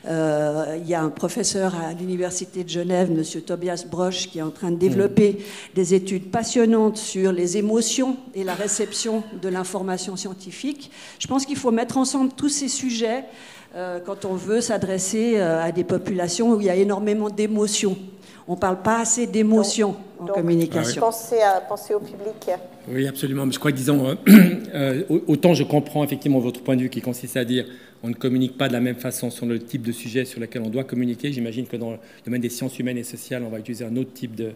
Il y a un professeur à l'Université de Genève, M. Tobias Broch, qui est en train de développer des études passionnantes sur les émotions et la réception de l'information scientifique. Je pense qu'il faut mettre ensemble tous ces sujets quand on veut s'adresser à des populations où il y a énormément d'émotions. On ne parle pas assez d'émotions en communication. Pensez au public. Oui, absolument. Mais je crois que, disons, autant je comprends effectivement votre point de vue qui consiste à dire on ne communique pas de la même façon sur le type de sujet sur lequel on doit communiquer. J'imagine que dans le domaine des sciences humaines et sociales, on va utiliser un autre type de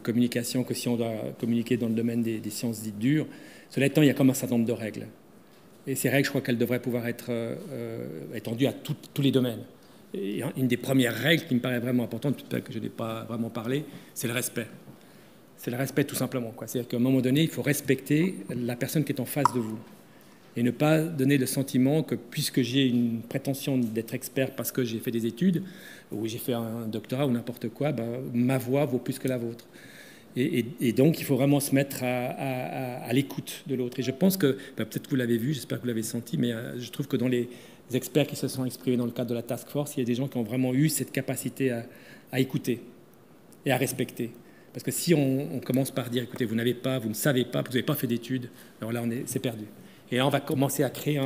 communication que si on doit communiquer dans le domaine des sciences dites dures. Cela étant, il y a comme un certain nombre de règles. Et ces règles, je crois qu'elles devraient pouvoir être étendues à tous les domaines. Et une des premières règles qui me paraît vraiment importante, peut-être que je n'ai pas vraiment parlé, c'est le respect. C'est le respect tout simplement. C'est-à-dire qu'à un moment donné, il faut respecter la personne qui est en face de vous. Et ne pas donner le sentiment que puisque j'ai une prétention d'être expert parce que j'ai fait des études, ou j'ai fait un doctorat ou n'importe quoi, ma voix vaut plus que la vôtre. Et donc, il faut vraiment se mettre à l'écoute de l'autre. Et je pense que, peut-être que vous l'avez vu, j'espère que vous l'avez senti, mais je trouve que dans les experts qui se sont exprimés dans le cadre de la task force, il y a des gens qui ont vraiment eu cette capacité à écouter et à respecter. Parce que si on commence par dire, écoutez, vous ne savez pas, vous n'avez pas fait d'études, alors là, c'est perdu. Et là, on va commencer à créer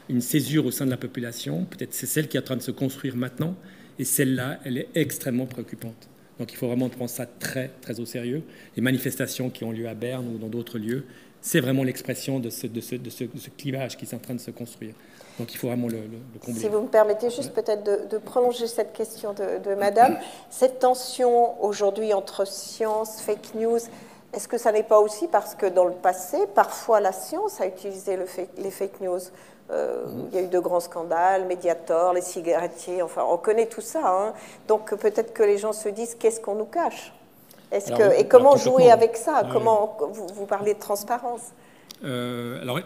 une césure au sein de la population. Peut-être c'est celle qui est en train de se construire maintenant. Et celle-là, elle est extrêmement préoccupante. Donc il faut vraiment prendre ça très, très au sérieux. Les manifestations qui ont lieu à Berne ou dans d'autres lieux, c'est vraiment l'expression de ce clivage qui est en train de se construire. Donc il faut vraiment le combler. Si vous me permettez juste peut-être de prolonger cette question de Madame, cette tension aujourd'hui entre science, fake news, est-ce que ça n'est pas aussi parce que dans le passé, parfois la science a utilisé les fake news? Il y a eu de grands scandales, Mediator, les cigarettiers, enfin on connaît tout ça. Hein. Donc peut-être que les gens se disent qu'est-ce qu'on nous cache? Et comment jouer avec ça? Comment vous parlez de transparence? Alors,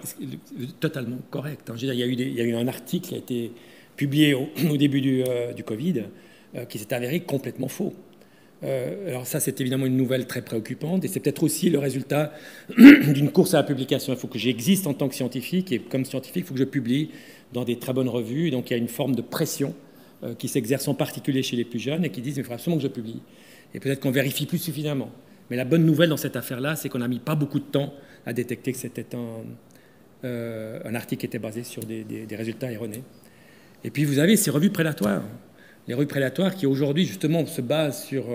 totalement correct. Hein. Je veux dire, il y a eu un article qui a été publié au début du Covid qui s'est avéré complètement faux. Alors ça, c'est évidemment une nouvelle très préoccupante et c'est peut-être aussi le résultat d'une course à la publication. Il faut que j'existe en tant que scientifique et comme scientifique, il faut que je publie dans des très bonnes revues. Donc il y a une forme de pression qui s'exerce en particulier chez les plus jeunes et qui disent il faut absolument que je publie. Et peut-être qu'on vérifie plus suffisamment. Mais la bonne nouvelle dans cette affaire-là, c'est qu'on n'a mis pas beaucoup de temps à détecter que c'était un article qui était basé sur des résultats erronés. Et puis vous avez ces revues prédatoires. Les revues prédatoires qui aujourd'hui justement se basent sur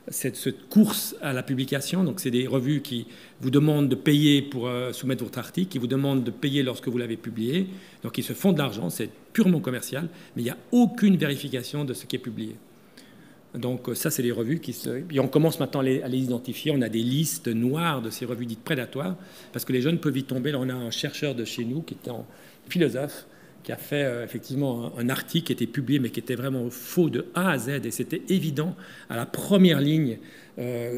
cette course à la publication. Donc c'est des revues qui vous demandent de payer pour soumettre votre article, qui vous demandent de payer lorsque vous l'avez publié. Donc ils se font de l'argent, c'est purement commercial, mais il n'y a aucune vérification de ce qui est publié. Donc ça, c'est les revues et on commence maintenant à les identifier. On a des listes noires de ces revues dites prédatoires, parce que les jeunes peuvent y tomber. Là, on a un chercheur de chez nous qui était un philosophe, qui a fait effectivement un article qui était publié, mais qui était vraiment faux de A à Z, et c'était évident à la première ligne,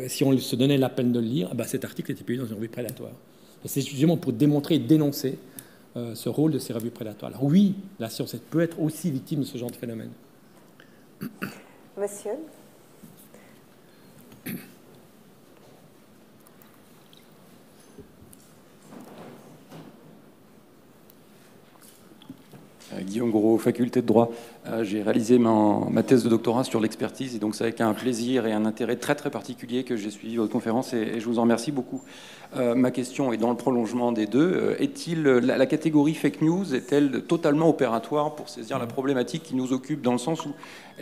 si on se donnait la peine de le lire, cet article était publié dans une revue prédatoire. C'est justement pour démontrer et dénoncer ce rôle de ces revues prédatoires. Alors oui, la science peut être aussi victime de ce genre de phénomène. Monsieur ? Guillaume Gros, faculté de droit. J'ai réalisé ma thèse de doctorat sur l'expertise, et donc c'est avec un plaisir et un intérêt très très particulier que j'ai suivi votre conférence, et je vous en remercie beaucoup. Ma question est dans le prolongement des deux. La catégorie fake news est-elle totalement opératoire pour saisir la problématique qui nous occupe, dans le sens où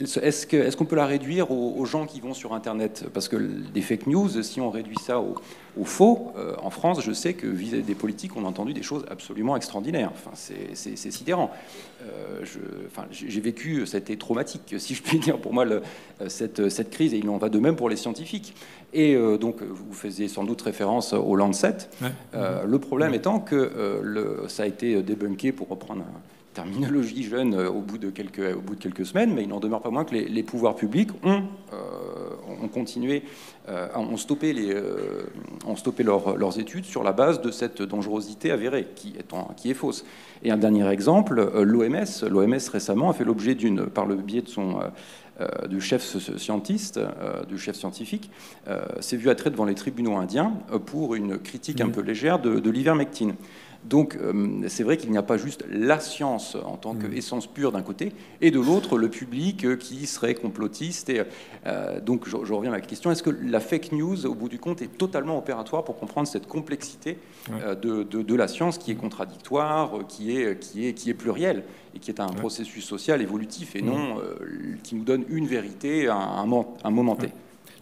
est-ce qu'on peut la réduire aux gens qui vont sur Internet? Parce que des fake news, si on réduit ça au faux, en France, je sais que vis-à-vis des politiques, on a entendu des choses absolument extraordinaires. Enfin, c'est sidérant. J'ai vécu, ça a été traumatique, si je puis dire, pour moi, cette crise, et il en va de même pour les scientifiques. Et donc, vous faisiez sans doute référence au Lancet. Ouais. Le problème étant que ça a été débunké, pour reprendre terminologie jeune, au bout de quelques semaines, mais il n'en demeure pas moins que les pouvoirs publics ont stoppé leurs études sur la base de cette dangerosité avérée, qui est fausse. Et un dernier exemple, l'OMS récemment a fait l'objet par le biais de du chef scientifique, s'est vu attrait devant les tribunaux indiens pour une critique un peu légère de l'ivermectine. Donc c'est vrai qu'il n'y a pas juste la science en tant qu'essence pure d'un côté, et de l'autre le public qui serait complotiste. Et donc je reviens à ma question, est-ce que la fake news, au bout du compte, est totalement opératoire pour comprendre cette complexité de la science, qui est contradictoire, qui est plurielle, et qui est un processus social évolutif, et non qui nous donne une vérité à un moment T?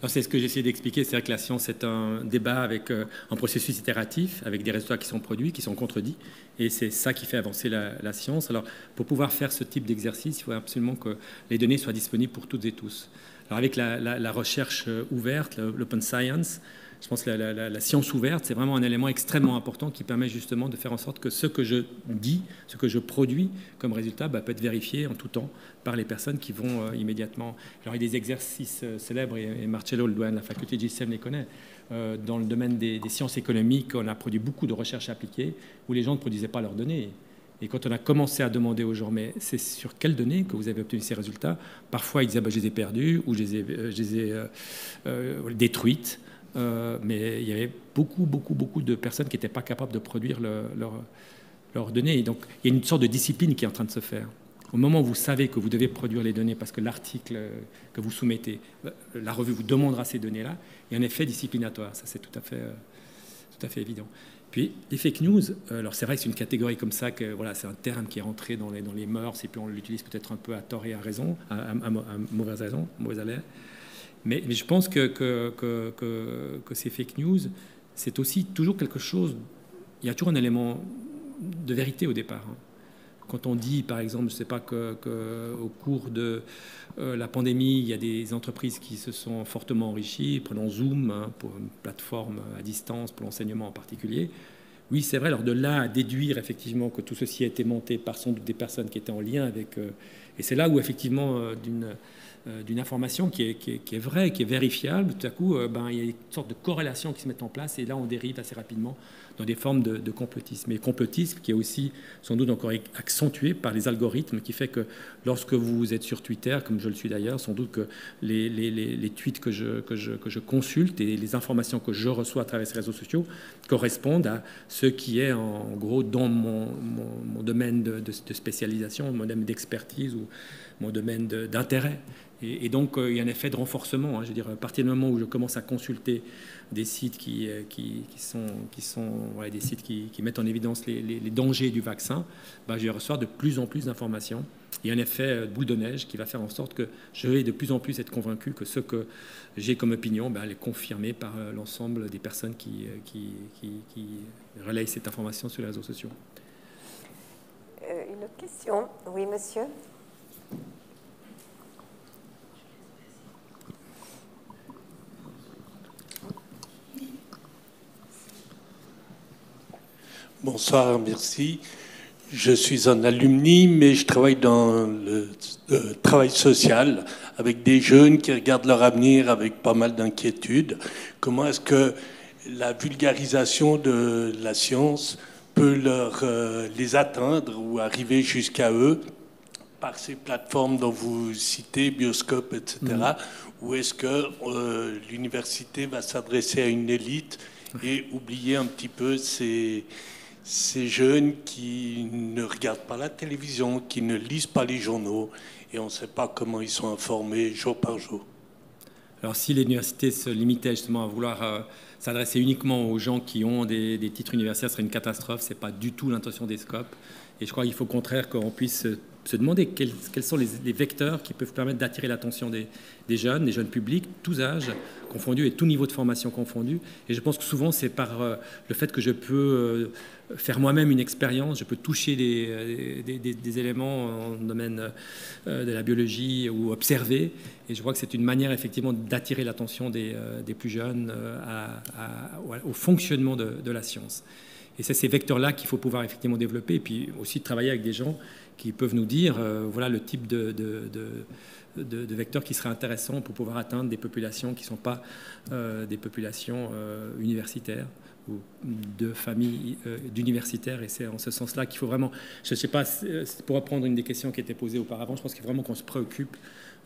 C'est ce que j'essaie d'expliquer, c'est que la science est un débat avec un processus itératif, avec des résultats qui sont produits, qui sont contredits, et c'est ça qui fait avancer la science. Alors, pour pouvoir faire ce type d'exercice, il faut absolument que les données soient disponibles pour toutes et tous. Alors, avec la recherche ouverte, l'open science, je pense que la science ouverte, c'est vraiment un élément extrêmement important qui permet justement de faire en sorte que ce que je dis, ce que je produis comme résultat, peut être vérifié en tout temps par les personnes qui vont immédiatement. Alors, il y a des exercices célèbres, et Marcello, le doyen de la faculté de GCM, les connaît. Dans le domaine des sciences économiques, on a produit beaucoup de recherches appliquées où les gens ne produisaient pas leurs données. Et quand on a commencé à demander aux gens, mais c'est sur quelles données que vous avez obtenu ces résultats, parfois ils disaient, je les ai perdus ou je les ai détruites. Mais il y avait beaucoup de personnes qui n'étaient pas capables de produire leurs données. Et donc, il y a une sorte de discipline qui est en train de se faire. Au moment où vous savez que vous devez produire les données parce que l'article que vous soumettez, la revue vous demandera ces données-là, il y a un effet disciplinatoire. Ça, c'est tout à fait évident. Puis, les fake news, alors c'est vrai que c'est une catégorie comme ça, que voilà, c'est un terme qui est rentré dans les mœurs, et puis on l'utilise peut-être un peu à tort et à raison, à mauvaise raison, mauvaise alerte. Mais je pense que ces fake news, c'est aussi toujours quelque chose. Il y a toujours un élément de vérité au départ. Quand on dit, par exemple, je ne sais pas, qu'au cours de la pandémie, il y a des entreprises qui se sont fortement enrichies, prenons Zoom, pour une plateforme à distance, pour l'enseignement en particulier. Oui, c'est vrai. Alors de là à déduire effectivement que tout ceci a été monté par sans doute des personnes qui étaient en lien avec... et c'est là où effectivement d'une information qui est vraie, qui est vérifiable, tout à coup, il y a une sorte de corrélation qui se met en place, et là, on dérive assez rapidement dans des formes de complotisme. Et complotisme qui est aussi, sans doute, encore accentué par les algorithmes, qui fait que lorsque vous êtes sur Twitter, comme je le suis d'ailleurs, sans doute que les tweets que je consulte et les informations que je reçois à travers ces réseaux sociaux correspondent à ce qui est, en gros, dans mon domaine de spécialisation, mon domaine d'expertise ou mon domaine d'intérêt. Et donc, il y a un effet de renforcement. Je veux dire, à partir du moment où je commence à consulter des sites qui sont voilà, des sites qui mettent en évidence les dangers du vaccin, je vais recevoir de plus en plus d'informations. Il y a un effet boule de neige qui va faire en sorte que je vais de plus en plus être convaincu que ce que j'ai comme opinion, elle est confirmée par l'ensemble des personnes qui relayent cette information sur les réseaux sociaux. Une autre question? Oui, monsieur. Bonsoir, merci. Je suis un alumni, mais je travaille dans le travail social avec des jeunes qui regardent leur avenir avec pas mal d'inquiétudes. Comment est-ce que la vulgarisation de la science peut les atteindre ou arriver jusqu'à eux par ces plateformes dont vous citez, Bioscope, etc. Ou est-ce que l'université va s'adresser à une élite et oublier un petit peu ces ces jeunes qui ne regardent pas la télévision, qui ne lisent pas les journaux, et on ne sait pas comment ils sont informés jour par jour. Alors si l'université se limitait justement à vouloir s'adresser uniquement aux gens qui ont des titres universitaires, ce serait une catastrophe. Ce n'est pas du tout l'intention des SCOP. Et je crois qu'il faut au contraire qu'on puisse se demander quels sont les vecteurs qui peuvent permettre d'attirer l'attention des jeunes publics, tous âges confondus et tout niveau de formation confondu. Et je pense que souvent c'est par le fait que je peux faire moi-même une expérience, je peux toucher des éléments en domaine de la biologie ou observer. Et je crois que c'est une manière effectivement d'attirer l'attention des plus jeunes au fonctionnement de la science. Et c'est ces vecteurs-là qu'il faut pouvoir effectivement développer, et puis aussi travailler avec des gens qui peuvent nous dire, voilà le type de vecteurs qui seraient intéressants pour pouvoir atteindre des populations qui ne sont pas des populations universitaires ou de familles d'universitaires. Et c'est en ce sens-là qu'il faut vraiment, je ne sais pas, pour reprendre une des questions qui était posée auparavant, je pense qu'il faut vraiment qu'on se préoccupe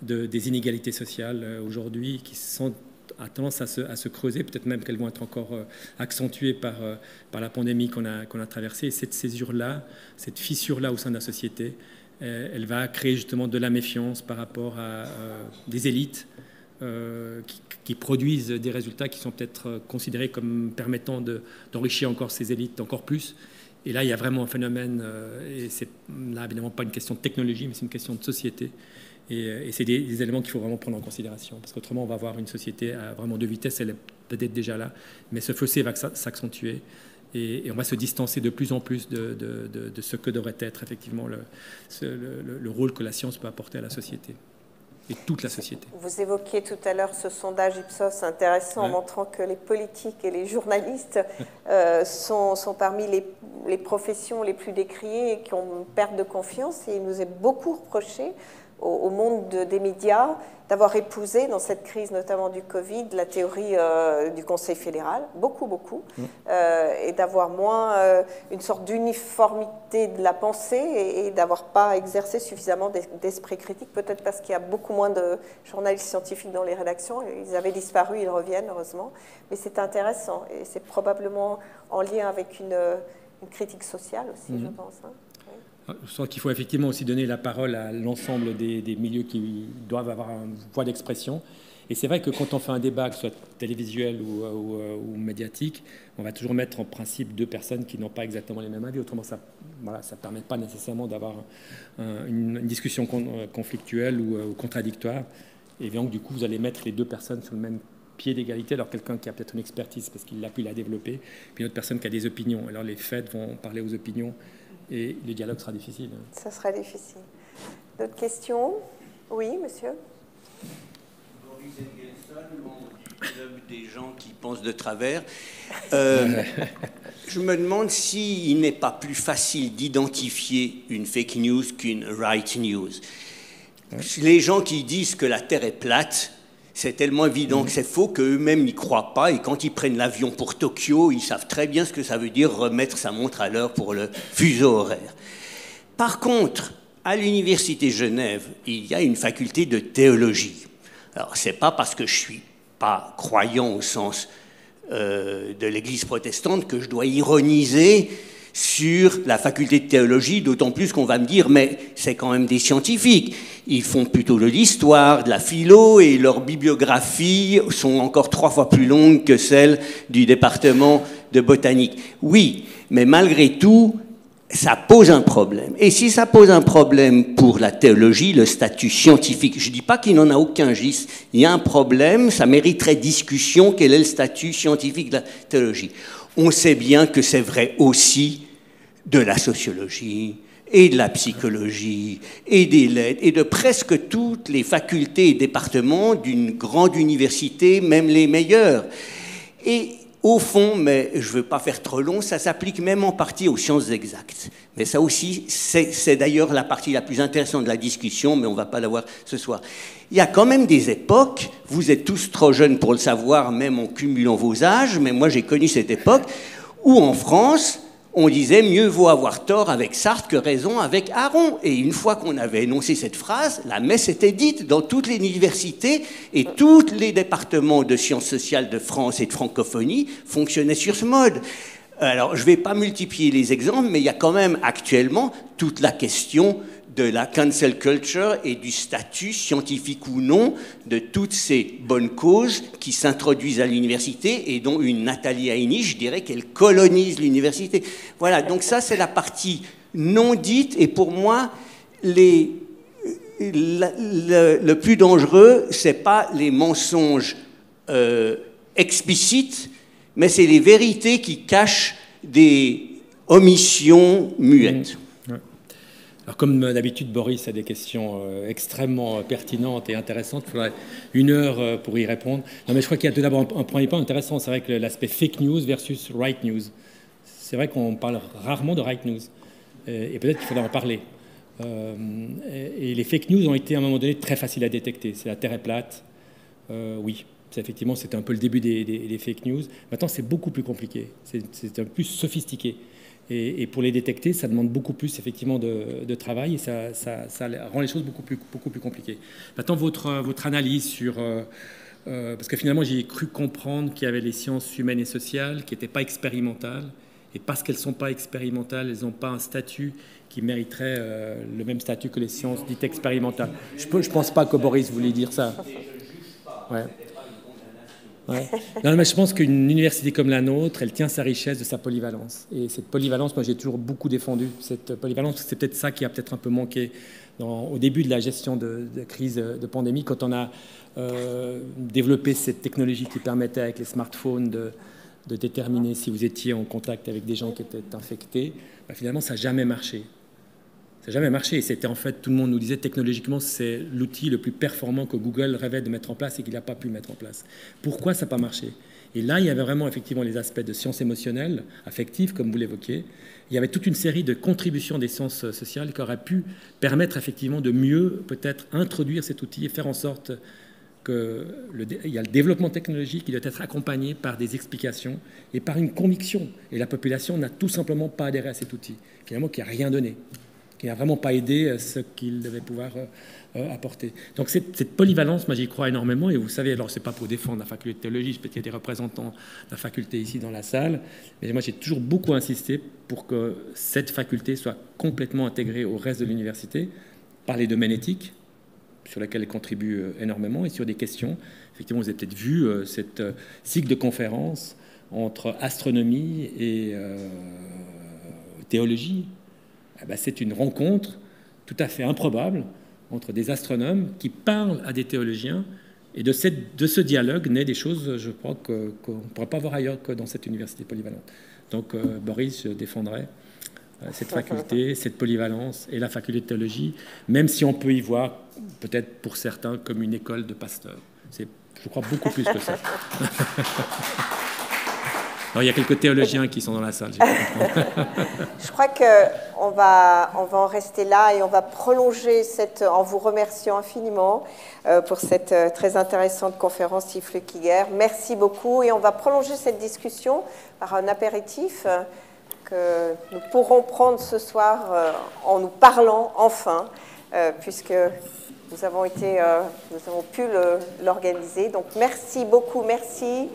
des inégalités sociales aujourd'hui qui sont a tendance à se creuser, peut-être même qu'elles vont être encore accentuées par la pandémie qu'on a traversée. Et cette césure-là, cette fissure-là au sein de la société, elle va créer justement de la méfiance par rapport à des élites qui produisent des résultats qui sont peut-être considérés comme permettant d'enrichir encore ces élites encore plus. Et là, il y a vraiment un phénomène, et c'est là évidemment pas une question de technologie, mais c'est une question de société. Et c'est des éléments qu'il faut vraiment prendre en considération, parce qu'autrement on va avoir une société à vraiment deux vitesses. Elle est peut-être déjà là, mais ce fossé va s'accentuer et on va se distancer de plus en plus de ce que devrait être effectivement le rôle que la science peut apporter à la société et toute la société. Vous évoquiez tout à l'heure ce sondage Ipsos intéressant, en montrant que les politiques et les journalistes sont parmi les professions les plus décriées et qui ont une perte de confiance, et il nous est beaucoup reproché au monde des médias d'avoir épousé dans cette crise, notamment du Covid, la théorie du Conseil fédéral, beaucoup, et d'avoir moins une sorte d'uniformité de la pensée et d'avoir pas exercé suffisamment d'esprit critique, peut-être parce qu'il y a beaucoup moins de journalistes scientifiques dans les rédactions. Ils avaient disparu, ils reviennent heureusement, mais c'est intéressant et c'est probablement en lien avec une critique sociale aussi, je pense. Je pense qu'il faut effectivement aussi donner la parole à l'ensemble des milieux qui doivent avoir une voie d'expression. Et c'est vrai que quand on fait un débat, que ce soit télévisuel ou médiatique, on va toujours mettre en principe deux personnes qui n'ont pas exactement les mêmes avis. Autrement, ça ne permet pas nécessairement d'avoir une discussion conflictuelle ou contradictoire. Et donc, du coup, vous allez mettre les deux personnes sur le même pied d'égalité. Alors, quelqu'un qui a peut-être une expertise parce qu'il a pu la développer, puis une autre personne qui a des opinions. Alors, les faits vont parler aux opinions. Et le dialogue sera difficile. Ça sera difficile. D'autres questions? Oui, monsieur. Boris Engelson, membre du club des gens qui pensent de travers. Je me demande s'il n'est pas plus facile d'identifier une fake news qu'une right news. Les gens qui disent que la Terre est plate, c'est tellement évident que c'est faux qu'eux-mêmes n'y croient pas, et quand ils prennent l'avion pour Tokyo, ils savent très bien ce que ça veut dire remettre sa montre à l'heure pour le fuseau horaire. Par contre, à l'Université Genève, il y a une faculté de théologie. Alors, c'est pas parce que je suis pas croyant au sens de l'Église protestante que je dois ironiser sur la faculté de théologie, d'autant plus qu'on va me dire, mais c'est quand même des scientifiques. Ils font plutôt de l'histoire, de la philo, et leurs bibliographies sont encore 3 fois plus longues que celles du département de botanique. Oui, mais malgré tout, ça pose un problème. Et si ça pose un problème pour la théologie, le statut scientifique, je ne dis pas qu'il n'en a aucun, il y a un problème, ça mériterait discussion, quel est le statut scientifique de la théologie. On sait bien que c'est vrai aussi de la sociologie et de la psychologie et des lettres et de presque toutes les facultés et départements d'une grande université, même les meilleurs. Et au fond, mais je ne veux pas faire trop long, ça s'applique même en partie aux sciences exactes. Mais ça aussi, c'est d'ailleurs la partie la plus intéressante de la discussion, mais on ne va pas la voir ce soir. Il y a quand même des époques, vous êtes tous trop jeunes pour le savoir, même en cumulant vos âges, mais moi j'ai connu cette époque, où en France, on disait mieux vaut avoir tort avec Sartre que raison avec Aron. Et une fois qu'on avait énoncé cette phrase, la messe était dite dans toutes les universités et tous les départements de sciences sociales de France et de francophonie fonctionnaient sur ce mode. Alors, je ne vais pas multiplier les exemples, mais il y a quand même actuellement toute la question de la cancel culture et du statut scientifique ou non de toutes ces bonnes causes qui s'introduisent à l'université et dont une Nathalie Haini, je dirais qu'elle colonise l'université. Voilà, donc ça c'est la partie non dite et pour moi, le plus dangereux, c'est pas les mensonges explicites, mais c'est les vérités qui cachent des omissions muettes. Alors, comme d'habitude, Boris a des questions extrêmement pertinentes et intéressantes. Il faudrait 1 heure pour y répondre. Non, mais je crois qu'il y a tout d'abord un premier point intéressant. C'est vrai que l'aspect fake news versus right news. C'est vrai qu'on parle rarement de right news. Et peut-être qu'il faudrait en parler. Et les fake news ont été à un moment donné très faciles à détecter. C'est la Terre est plate. Oui, effectivement, c'était un peu le début des fake news. Maintenant, c'est beaucoup plus compliqué. C'est un peu plus sophistiqué. Et pour les détecter, ça demande beaucoup plus effectivement de travail et ça rend les choses beaucoup plus compliquées. Maintenant, votre analyse sur... parce que finalement, j'ai cru comprendre qu'il y avait les sciences humaines et sociales qui n'étaient pas expérimentales. Et parce qu'elles ne sont pas expérimentales, elles n'ont pas un statut qui mériterait le même statut que les sciences dites expérimentales. Je ne pense pas que Boris voulait dire ça. Ouais. Ouais. Non, mais je pense qu'une université comme la nôtre, elle tient sa richesse de sa polyvalence. Et cette polyvalence, moi j'ai toujours beaucoup défendu cette polyvalence, parce que c'est peut-être ça qui a peut-être un peu manqué au début de la gestion de crise de pandémie, quand on a développé cette technologie qui permettait avec les smartphones de déterminer si vous étiez en contact avec des gens qui étaient infectés. Bah, finalement, ça n'a jamais marché. Ça n'a jamais marché. Et c'était en fait, tout le monde nous disait, technologiquement, c'est l'outil le plus performant que Google rêvait de mettre en place et qu'il n'a pas pu mettre en place. Pourquoi ça n'a pas marché? Et là, il y avait vraiment effectivement les aspects de sciences émotionnelles, affectives, comme vous l'évoquiez. Il y avait toute une série de contributions des sciences sociales qui auraient pu permettre effectivement de mieux peut-être introduire cet outil et faire en sorte qu'il y a le développement technologique qui doit être accompagné par des explications et par une conviction. Et la population n'a tout simplement pas adhéré à cet outil, finalement, qui n'a rien donné, qui n'a vraiment pas aidé ce qu'il devait pouvoir apporter. Donc cette polyvalence, moi j'y crois énormément, et vous savez, alors c'est pas pour défendre la faculté de théologie, peut-être qu'il y a des représentants de la faculté ici dans la salle, mais moi j'ai toujours beaucoup insisté pour que cette faculté soit complètement intégrée au reste de l'université par les domaines éthiques, sur lesquels elle contribue énormément, et sur des questions, effectivement vous avez peut-être vu cette cycle de conférences entre astronomie et théologie. Eh ben, c'est une rencontre tout à fait improbable entre des astronomes qui parlent à des théologiens, et de ce dialogue naît des choses, je crois, qu'on ne pourra pas voir ailleurs que dans cette université polyvalente. Donc, Boris, je défendrai cette faculté, cette polyvalence et la faculté de théologie, même si on peut y voir, peut-être pour certains, comme une école de pasteurs. C'est, je crois, beaucoup plus que ça. Alors, il y a quelques théologiens qui sont dans la salle. Je crois qu'on va en rester là et on va prolonger en vous remerciant infiniment pour cette très intéressante conférence Yves Flukiger. Merci beaucoup, et on va prolonger cette discussion par un apéritif que nous pourrons prendre ce soir en nous parlant enfin, puisque nous avons pu l'organiser. Donc merci beaucoup, merci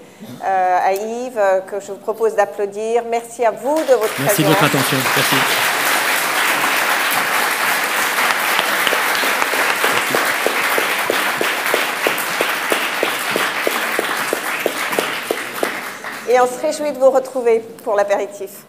à Yves, que je vous propose d'applaudir. Merci à vous de votre présence. Merci de votre attention. Merci. Et on se réjouit de vous retrouver pour l'apéritif.